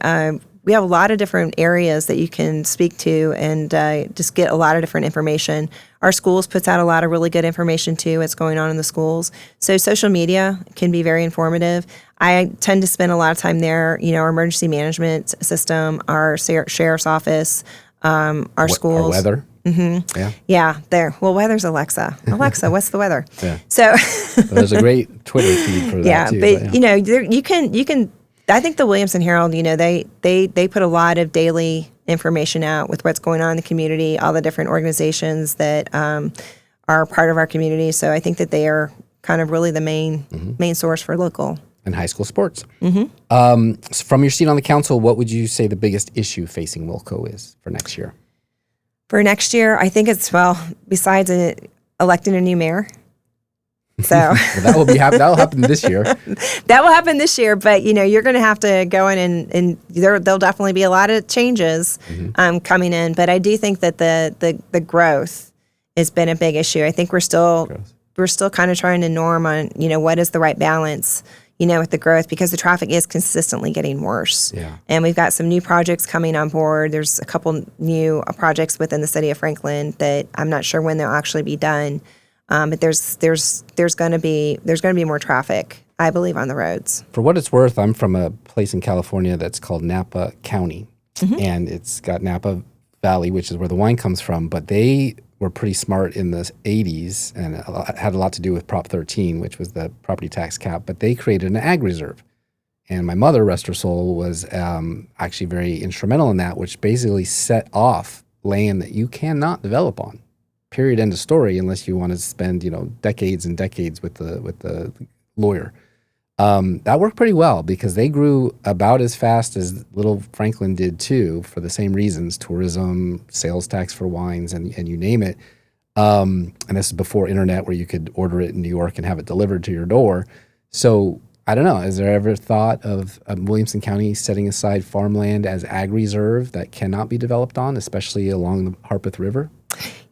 we have a lot of different areas that you can speak to and just get a lot of different information. Our schools puts out a lot of really good information too, what's going on in the schools. So social media can be very informative. I tend to spend a lot of time there, our emergency management system, our sheriff's office, our schools. Our weather. Mm-hmm. Yeah. Yeah, there. Well, weather's Alexa. Alexa, what's the weather? Yeah. So there's a great Twitter feed for that too. But you can. I think the Williamson Herald, they put a lot of daily information out with what's going on in the community, all the different organizations that are part of our community. So I think that they are kind of really the main source for local. And high school sports. So from your seat on the council, what would you say the biggest issue facing Wilco is for next year? For next year, I think it's, besides electing a new mayor. So well, that'll happen this year. That will happen this year, but you're going to have to go in and there'll definitely be a lot of changes coming in. But I do think that the growth has been a big issue. I think we're still kind of trying to norm on what is the right balance with the growth, because the traffic is consistently getting worse. Yeah. And we've got some new projects coming on board. There's a couple new projects within the city of Franklin that I'm not sure when they'll actually be done. But there's going to be more traffic, I believe, on the roads. For what it's worth, I'm from a place in California that's called Napa County, and it's got Napa Valley, which is where the wine comes from. But they were pretty smart in the 80s, and it had a lot to do with Prop 13, which was the property tax cap. But they created an ag reserve, and my mother, rest her soul, was actually very instrumental in that, which basically set off land that you cannot develop on. Period. End of story. Unless you want to spend decades and decades with the lawyer. That worked pretty well because they grew about as fast as little Franklin did too, for the same reasons: tourism, sales tax for wines, and you name it. And this is before internet, where you could order it in New York and have it delivered to your door. So I don't know. Is there ever thought of Williamson County setting aside farmland as ag reserve that cannot be developed on, especially along the Harpeth River?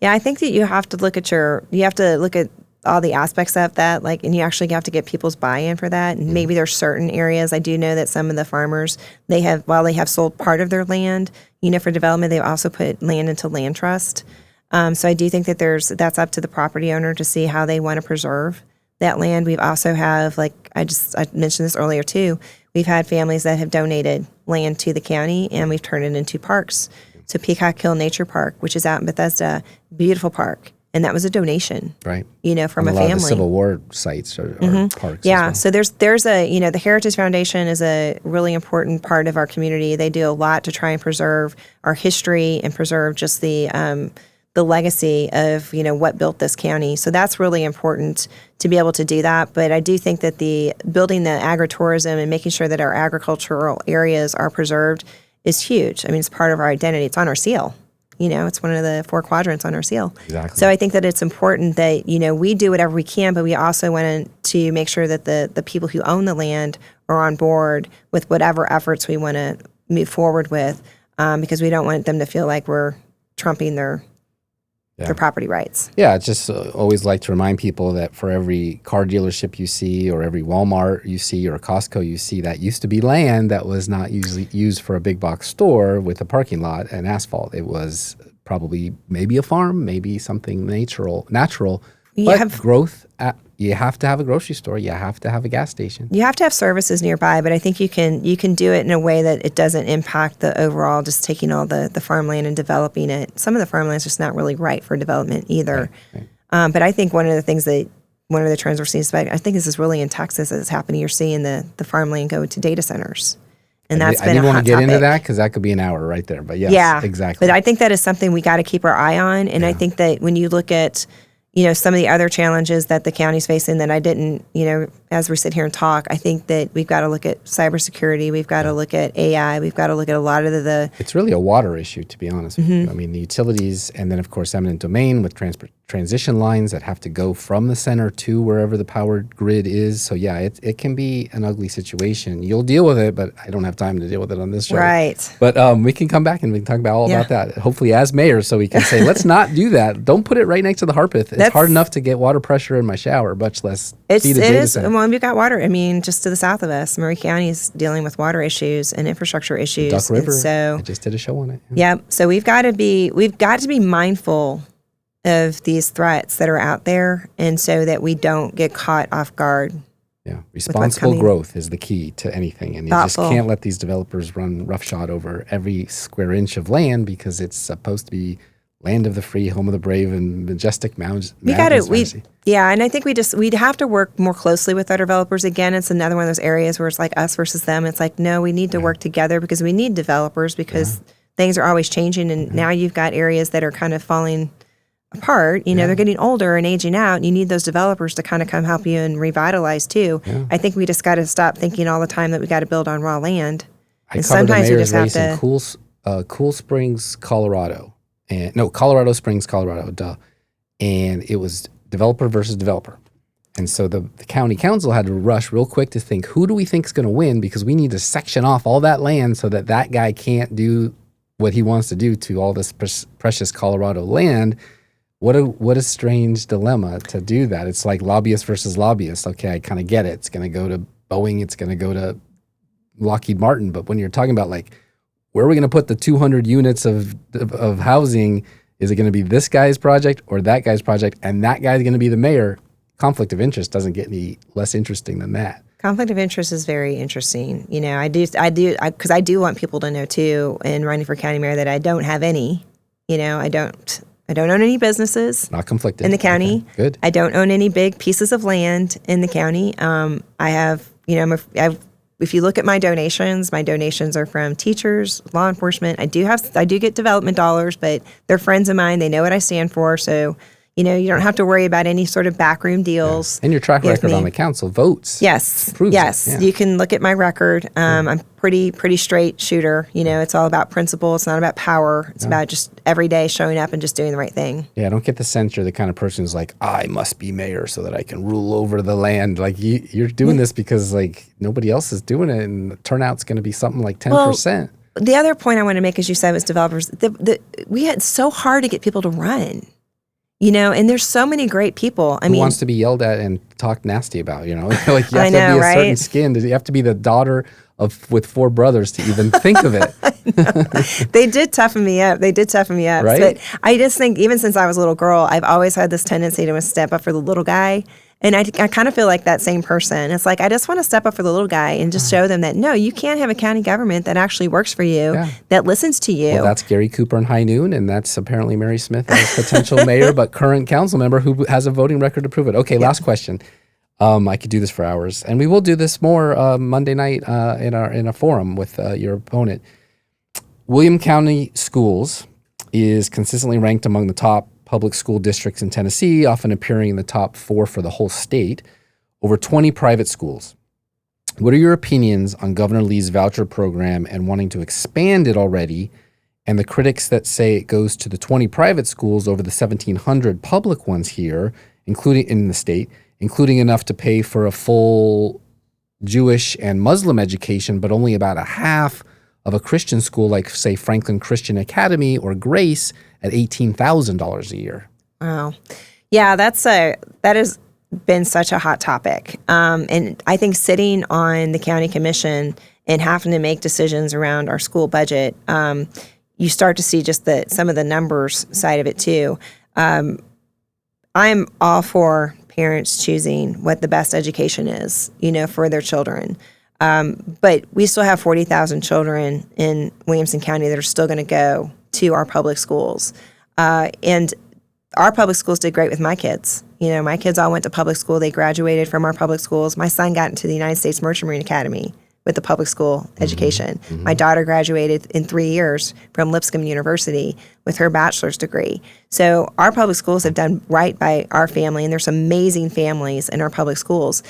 Yeah, I think that you have to look at all the aspects of that, like, and you actually have to get people's buy-in for that. And maybe there's certain areas. I do know that some of the farmers, while they have sold part of their land, for development, they've also put land into land trust. So I do think that that's up to the property owner to see how they want to preserve that land. We've also I mentioned this earlier too. We've had families that have donated land to the county and we've turned it into parks. So Peacock Hill Nature Park, which is out in Bethesda, beautiful park. And that was a donation, right? From a lot family. Of the Civil War sites or parks. Yeah. As well. So there's the Heritage Foundation is a really important part of our community. They do a lot to try and preserve our history and preserve just the legacy of what built this county. So that's really important to be able to do that. But I do think that building the agritourism and making sure that our agricultural areas are preserved is huge. I mean, it's part of our identity. It's on our seal. It's one of the 4 quadrants on our seal. Exactly. So I think that it's important that, we do whatever we can, but we also want to make sure that the people who own the land are on board with whatever efforts we want to move forward with, because we don't want them to feel like we're trumping their property rights. Yeah, it's just always like to remind people that for every car dealership you see or every Walmart you see or Costco you see, that used to be land that was not usually used for a big box store with a parking lot and asphalt. It was probably maybe a farm, maybe something natural. Growth. You have to have a grocery store. You have to have a gas station. You have to have services nearby, but I think you can do it in a way that it doesn't impact the overall, just taking all the farmland and developing it. Some of the farmland is just not really right for development either. Right. But I think one of the trends we're seeing, I think this is really in Texas as it's happening, you're seeing the farmland go to data centers. And that's been a hot topic. I didn't want to get into that because that could be an hour right there. But yes, exactly. But I think that is something we got to keep our eye on. And I think that when you look at some of the other challenges that the county's facing that I didn't, as we sit here and talk, I think that we've got to look at cybersecurity. We've got to look at AI. We've got to look at a lot of the... It's really a water issue, to be honest with you. I mean, the utilities and then, of course, eminent domain with transition lines that have to go from the center to wherever the power grid is. So, yeah, it can be an ugly situation. You'll deal with it, but I don't have time to deal with it on this show. Right. But we can come back and we can talk about about that, hopefully as mayor, so we can say, let's not do that. Don't put it right next to the Harpeth. It's hard enough to get water pressure in my shower, much less feed a data center. Well, we've got water. I mean, just to the south of us, Murray County is dealing with water issues and infrastructure issues. Duck River. So I just did a show on it. Yeah. So we've got to be mindful of these threats that are out there, and so that we don't get caught off guard. Yeah, responsible growth is the key to anything, and you just can't let these developers run roughshod over every square inch of land because it's supposed to be land of the free, home of the brave, and majestic mountains. And I think we'd have to work more closely with our developers. Again, it's another one of those areas where it's like us versus them. It's like, no, we need to work together because we need developers because things are always changing, and now you've got areas that are kind of falling apart. They're getting older and aging out, and you need those developers to kind of come help you and revitalize too. Yeah. I think we just got to stop thinking all the time that we got to build on raw land. I covered a mayor's race in Cool Springs, Colorado. Colorado Springs, Colorado, and it was developer versus developer. And so the county council had to rush real quick to think, who do we think is going to win? Because we need to section off all that land so that guy can't do what he wants to do to all this precious Colorado land. What a strange dilemma to do that. It's like lobbyist versus lobbyist. Okay, I kind of get it. It's going to go to Boeing. It's going to go to Lockheed Martin. But when you're talking about like, where are we going to put the 200 units of housing? Is it going to be this guy's project or that guy's project? And that guy's going to be the mayor. Conflict of interest doesn't get any less interesting than that. Conflict of interest is very interesting. Because I do want people to know too, in running for county mayor, that I don't have any. I don't own any businesses. Not conflicted in the county. Okay, good. I don't own any big pieces of land in the county. I have, if you look at my donations are from teachers, law enforcement. I do get development dollars, but they're friends of mine. They know what I stand for. So, you don't have to worry about any sort of backroom deals. Yeah. And your track record on the council votes. Yes. Proves yes. it. Yeah. You can look at my record. I'm pretty straight shooter. It's all about principle. It's not about power. It's about just every day showing up and just doing the right thing. Yeah, I don't get the sense you're the kind of person who's like, I must be mayor so that I can rule over the land. Like you're doing this because like nobody else is doing it, and the turnout's going to be something like 10%. The other point I want to make, as you said, was developers. We had so hard to get people to run. And there's so many great people. Who wants to be yelled at and talked nasty about, like you have I to know, be a right? certain skin. You have to be the daughter with 4 brothers to even think of it. They did toughen me up. Right? But I just think even since I was a little girl, I've always had this tendency to step up for the little guy. And I kind of feel like that same person. It's like, I just want to step up for the little guy and just show them that, no, you can't have a county government that actually works for you, that listens to you. Well, that's Gary Cooper in High Noon, and that's apparently Mary Smith as potential mayor, but current council member who has a voting record to prove it. Okay, last question. I could do this for hours, and we will do this more Monday night in a forum with your opponent. William County Schools is consistently ranked among the top public school districts in Tennessee, often appearing in the top 4 for the whole state, over 20 private schools. What are your opinions on Governor Lee's voucher program and wanting to expand it already, and the critics that say it goes to the 20 private schools over the 1,700 public ones here, including in the state, including enough to pay for a full Jewish and Muslim education, but only about a half of a Christian school like, say, Franklin Christian Academy or Grace at $18,000 a year. Wow. Yeah, that has been such a hot topic. And I think sitting on the county commission and having to make decisions around our school budget, you start to see just some of the numbers side of it too. I'm all for parents choosing what the best education is, for their children. But we still have 40,000 children in Williamson County that are still going to go to our public schools. And our public schools did great with my kids. My kids all went to public school. They graduated from our public schools. My son got into the United States Merchant Marine Academy with the public school education. Mm-hmm. My daughter graduated in 3 years from Lipscomb University with her bachelor's degree. So our public schools have done right by our family, and there's amazing families in our public schools.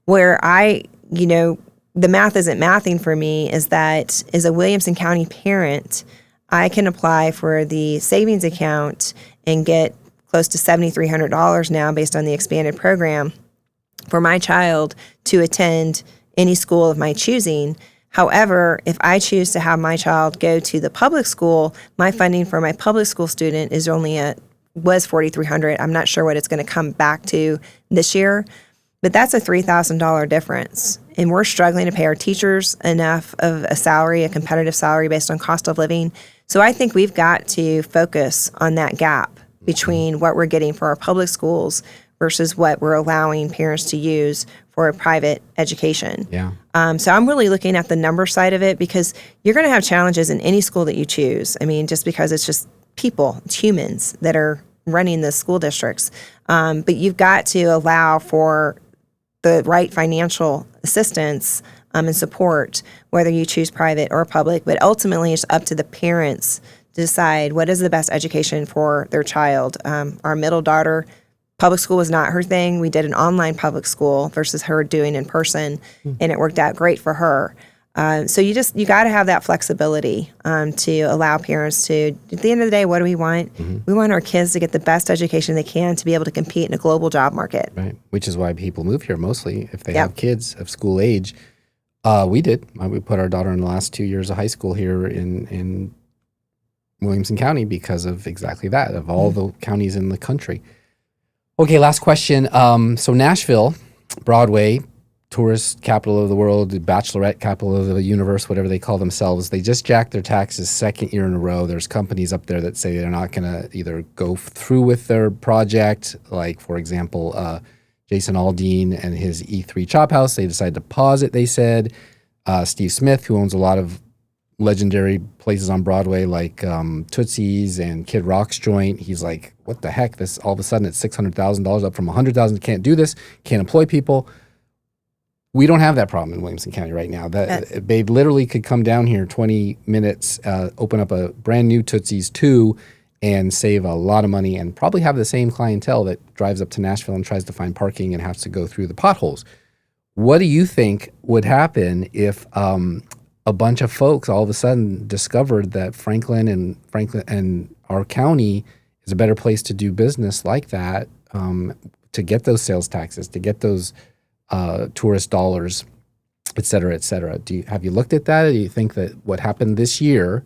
Where the math isn't mathing for me is that as a Williamson County parent, I can apply for the savings account and get close to $7,300 now based on the expanded program for my child to attend any school of my choosing. However, if I choose to have my child go to the public school, my funding for my public school student was $4,300. I'm not sure what it's going to come back to this year, but that's a $3,000 difference. And we're struggling to pay our teachers enough of a competitive salary based on cost of living. So I think we've got to focus on that gap between what we're getting for our public schools versus what we're allowing parents to use for a private education. Yeah. So I'm really looking at the number side of it, because you're going to have challenges in any school that you choose. I mean, just because it's just people, it's humans that are running the school districts. But you've got to allow for the right financial assistance and support, whether you choose private or public. But ultimately, it's up to the parents to decide what is the best education for their child. Our middle daughter, public school was not her thing. We did an online public school versus her doing in person, and it worked out great for her. So you got to have that flexibility to allow parents to, at the end of the day, what do we want? Mm-hmm. We want our kids to get the best education they can to be able to compete in a global job market. Right, which is why people move here mostly if they have kids of school age. We did. We put our daughter in the last 2 years of high school here in Williamson County because of exactly that, of all the counties in the country. Okay, last question. So Nashville, Broadway, tourist capital of the world, the bachelorette capital of the universe, whatever they call themselves, they just jacked their taxes second year in a row. There's companies up there that say they're not going to either go through with their project, like, for example, Jason Aldean and his E3 Chop House. They decided to pause it, they said. Steve Smith, who owns a lot of legendary places on Broadway like Tootsie's and Kid Rock's joint, he's like, what the heck? This all of a sudden it's $600,000 up from $100,000. Can't do this. Can't employ people. We don't have that problem in Williamson County right now. They literally could come down here 20 minutes, open up a brand new Tootsie's 2, and save a lot of money and probably have the same clientele that drives up to Nashville and tries to find parking and has to go through the potholes. What do you think would happen if a bunch of folks all of a sudden discovered that Franklin and our county is a better place to do business like that, to get those sales taxes, to get those tourist dollars, et cetera, et cetera? Have you looked at that? Or do you think that what happened this year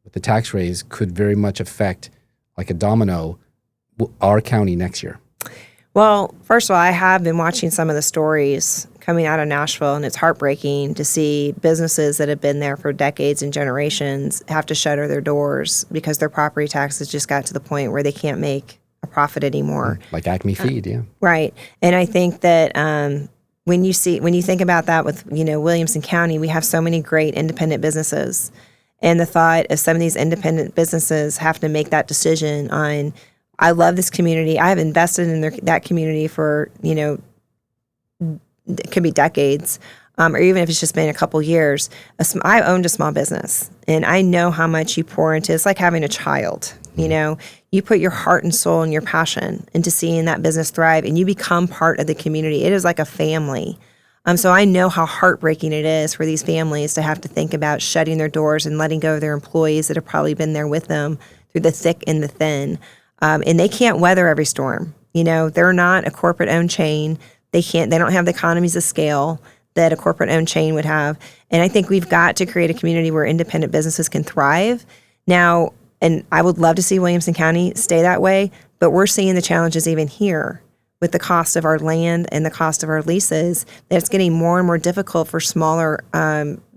with the tax raise could very much affect, like a domino, our county next year? Well, first of all, I have been watching some of the stories coming out of Nashville, and it's heartbreaking to see businesses that have been there for decades and generations have to shutter their doors because their property taxes just got to the point where they can't make a profit anymore. Like Acme Feed, yeah. Right. And I think that when you think about that with, Williamson County, we have so many great independent businesses. And the thought of some of these independent businesses have to make that decision on, I love this community. I have invested in that community for, it could be decades, or even if it's just been a couple years. I owned a small business, and I know how much you pour into it. It's like having a child. You put your heart and soul and your passion into seeing that business thrive, and you become part of the community. It is like a family. So I know how heartbreaking it is for these families to have to think about shutting their doors and letting go of their employees that have probably been there with them through the thick and the thin. And they can't weather every storm. They're not a corporate-owned chain. They don't have the economies of scale that a corporate-owned chain would have. And I think we've got to create a community where independent businesses can thrive. Now, and I would love to see Williamson County stay that way, but we're seeing the challenges even here with the cost of our land and the cost of our leases, that it's getting more and more difficult for smaller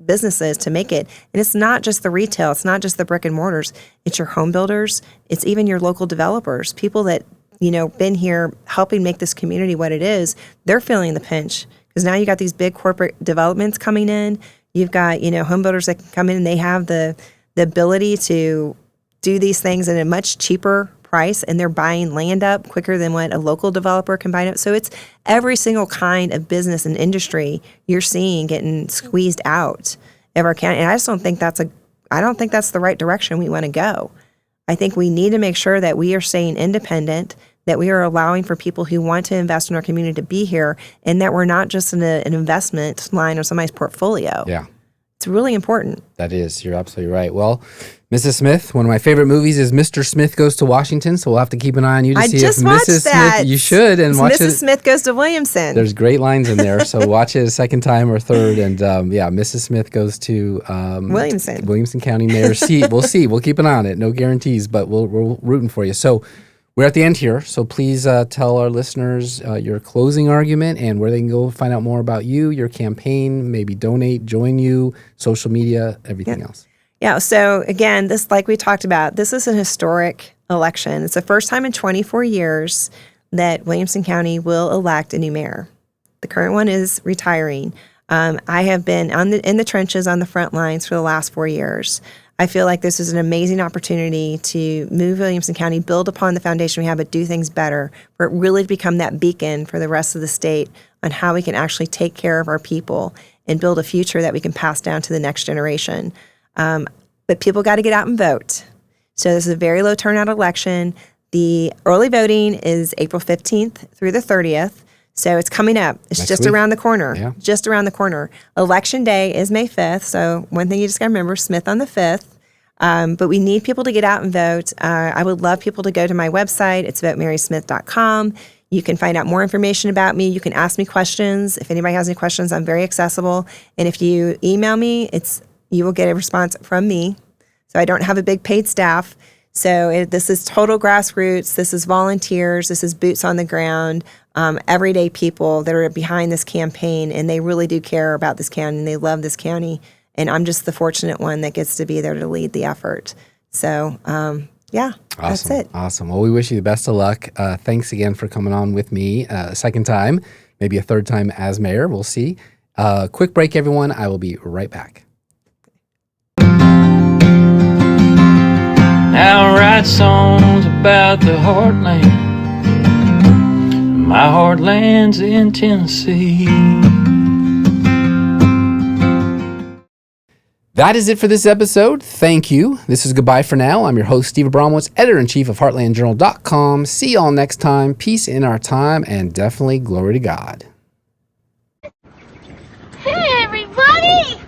businesses to make it. And it's not just the retail, it's not just the brick and mortars, it's your home builders, it's even your local developers, people that, been here helping make this community what it is. They're feeling the pinch because now you got these big corporate developments coming in. You've got, home builders that can come in and they have the ability to do these things at a much cheaper price, and they're buying land up quicker than what a local developer can buy it up. So it's every single kind of business and industry you're seeing getting squeezed out of our county. And I just don't think that's the right direction we want to go. I think we need to make sure that we are staying independent, that we are allowing for people who want to invest in our community to be here, and that we're not just in an investment line or somebody's portfolio. Yeah. It's really important. That is. You're absolutely right. Well, Mrs. Smith, one of my favorite movies is Mr. Smith Goes to Washington, so we'll have to keep an eye on you to see if Mrs. Smith. You should, and watch it. Mrs. Smith Goes to Williamson. There's great lines in there, so watch it a second time or third. And Mrs. Smith Goes to Williamson County Mayor's seat. We'll see. We'll keep an eye on it. No guarantees, but we're rooting for you. So we're at the end here, so please tell our listeners your closing argument and where they can go find out more about you, your campaign, maybe donate, join you, social media, everything else. Yeah, so again, this, like we talked about, this is an historic election. It's the first time in 24 years that Williamson County will elect a new mayor. The current one is retiring. I have been in the trenches on the front lines for the last 4 years. I feel like this is an amazing opportunity to move Williamson County, build upon the foundation we have, but do things better, for it really to become that beacon for the rest of the state on how we can actually take care of our people and build a future that we can pass down to the next generation. But people got to get out and vote. So this is a very low turnout election. The early voting is April 15th through the 30th. So it's coming up. It's Next just week. around the corner. Yeah. Just around the corner. Election day is May 5th. So one thing you just got to remember, Smith on the 5th. But we need people to get out and vote. I would love people to go to my website. It's votemarysmith.com. You can find out more information about me. You can ask me questions. If anybody has any questions, I'm very accessible. And if you email me, you will get a response from me. So I don't have a big paid staff. So this is total grassroots. This is volunteers. This is boots on the ground, everyday people that are behind this campaign, and they really do care about this county, and they love this county. And I'm just the fortunate one that gets to be there to lead the effort. So, That's it. Awesome. Well, we wish you the best of luck. Thanks again for coming on with me a second time, maybe a third time as mayor. We'll see. Quick break, everyone. I will be right back. Now I write songs about the heartland. My heartland's in Tennessee. That is it for this episode. Thank you. This is Goodbye for Now. I'm your host, Steve Abramowitz, editor-in-chief of HeartlandJournal.com. See y'all next time. Peace in our time, and definitely glory to God. Hey, everybody!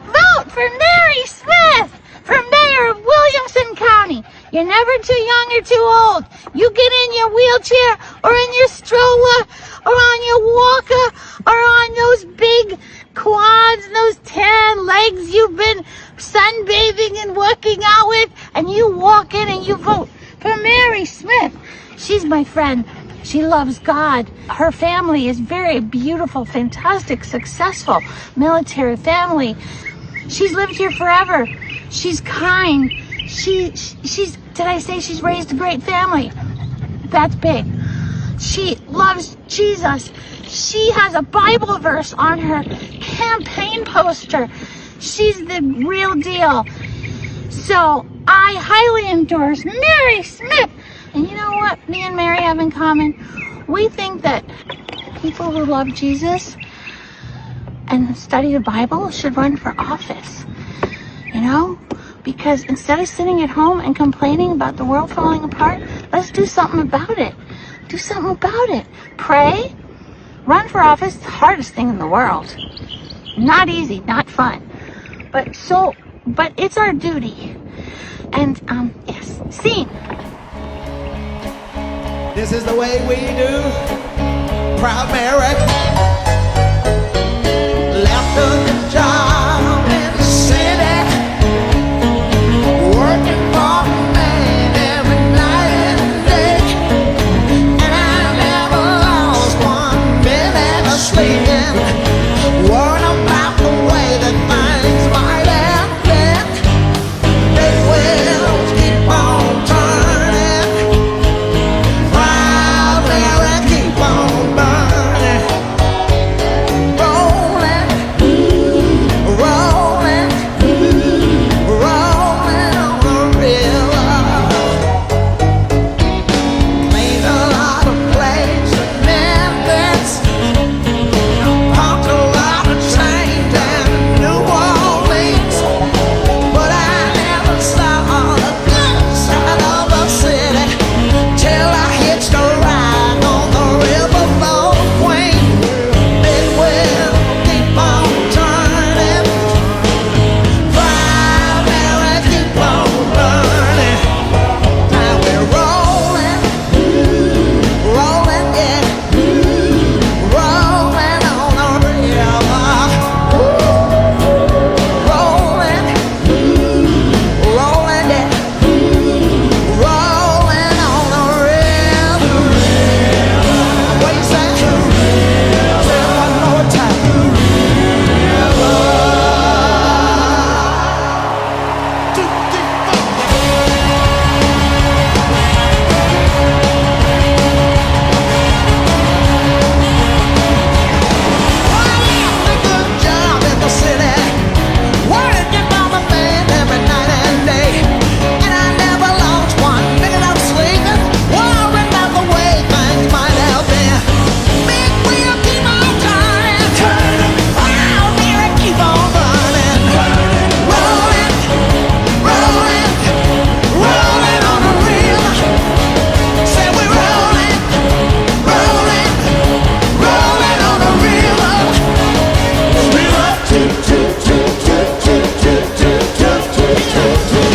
Vote for Mary Smith for mayor of Williamson County. You're never too young or too old. You get in your wheelchair or in your stroller or on your walker or on those big quads, those tan legs you've been sunbathing and working out with, and you walk in and you vote for Mary Smith. She loves God. Her family is very beautiful, fantastic, successful military family. She's lived here forever. She's kind. She's, did I say she's raised a great family? That's big. She loves Jesus. She has a Bible verse on her campaign poster. She's the real deal. So I highly endorse Mary Smith. And you know what me and Mary have in common? We think that people who love Jesus and study the Bible should run for office. You know? Because instead of sitting at home and complaining about the world falling apart, let's do something about it. Do something about it. Pray. Run for office, the hardest thing in the world. Not easy, not fun. But it's our duty. And, yes, scene. This is the way we do. Proud Mary left a good job in the city, working for a man every night and day. And I never lost 1 minute of sleeping, worrying about the way that things might have been. They will keep on turning. Proud Mary keep on burning. Rolling, rolling, rolling on the river. Cleaned a lot of plates in Memphis, pumped a lot of trains down in New Orleans. But I never saw the good side of the city till I hitched a ride on the riverboat Queen. It will keep on turning. Proud Mary keep on burning. Now we're rolling, rolling, yeah, rolling on the river. Rolling, rolling, yeah, rolling on the river. What you say? Say it one more time. Good job in the city, working for the man every night and day. And I never lost 1 minute of sleeping, worrying about the way things might have been. Big wheel keep on turning, Proud Mary keep on burning. Rolling, rolling, rolling on the river. Say we're rolling, rolling, rolling on the river. River, toot, toot, toot, toot, toot, toot, toot, toot, toot, toot, toot.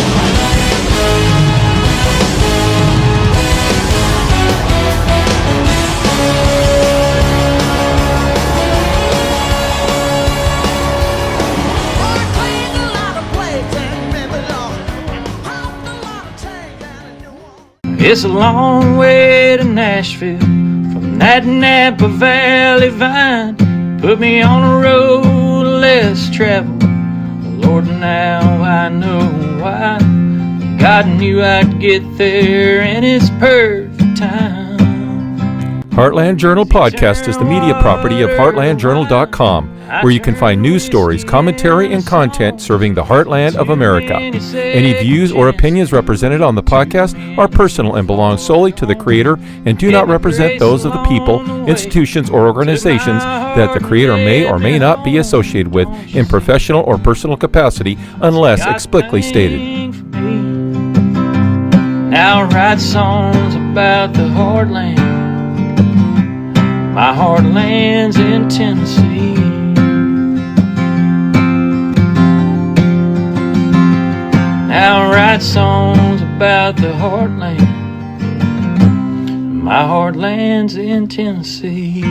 I cleaned a lot of plates in Babylon, pumped a lot of trains down in New Orleans. It's a long way to Nashville from that Napa Valley vine. Put me on a road less traveled. Lord, now I know why. God knew I'd get there in His perfect time. Heartland Journal Podcast is the media property of heartlandjournal.com, where you can find news stories, commentary, and content serving the heartland of America. Any views or opinions represented on the podcast are personal and belong solely to the creator and do not represent those of the people, institutions, or organizations that the creator may or may not be associated with in professional or personal capacity unless explicitly stated. Now I write songs about the heartland. My heartland's in Tennessee. Now I write songs about the heartland. My heartland's in Tennessee.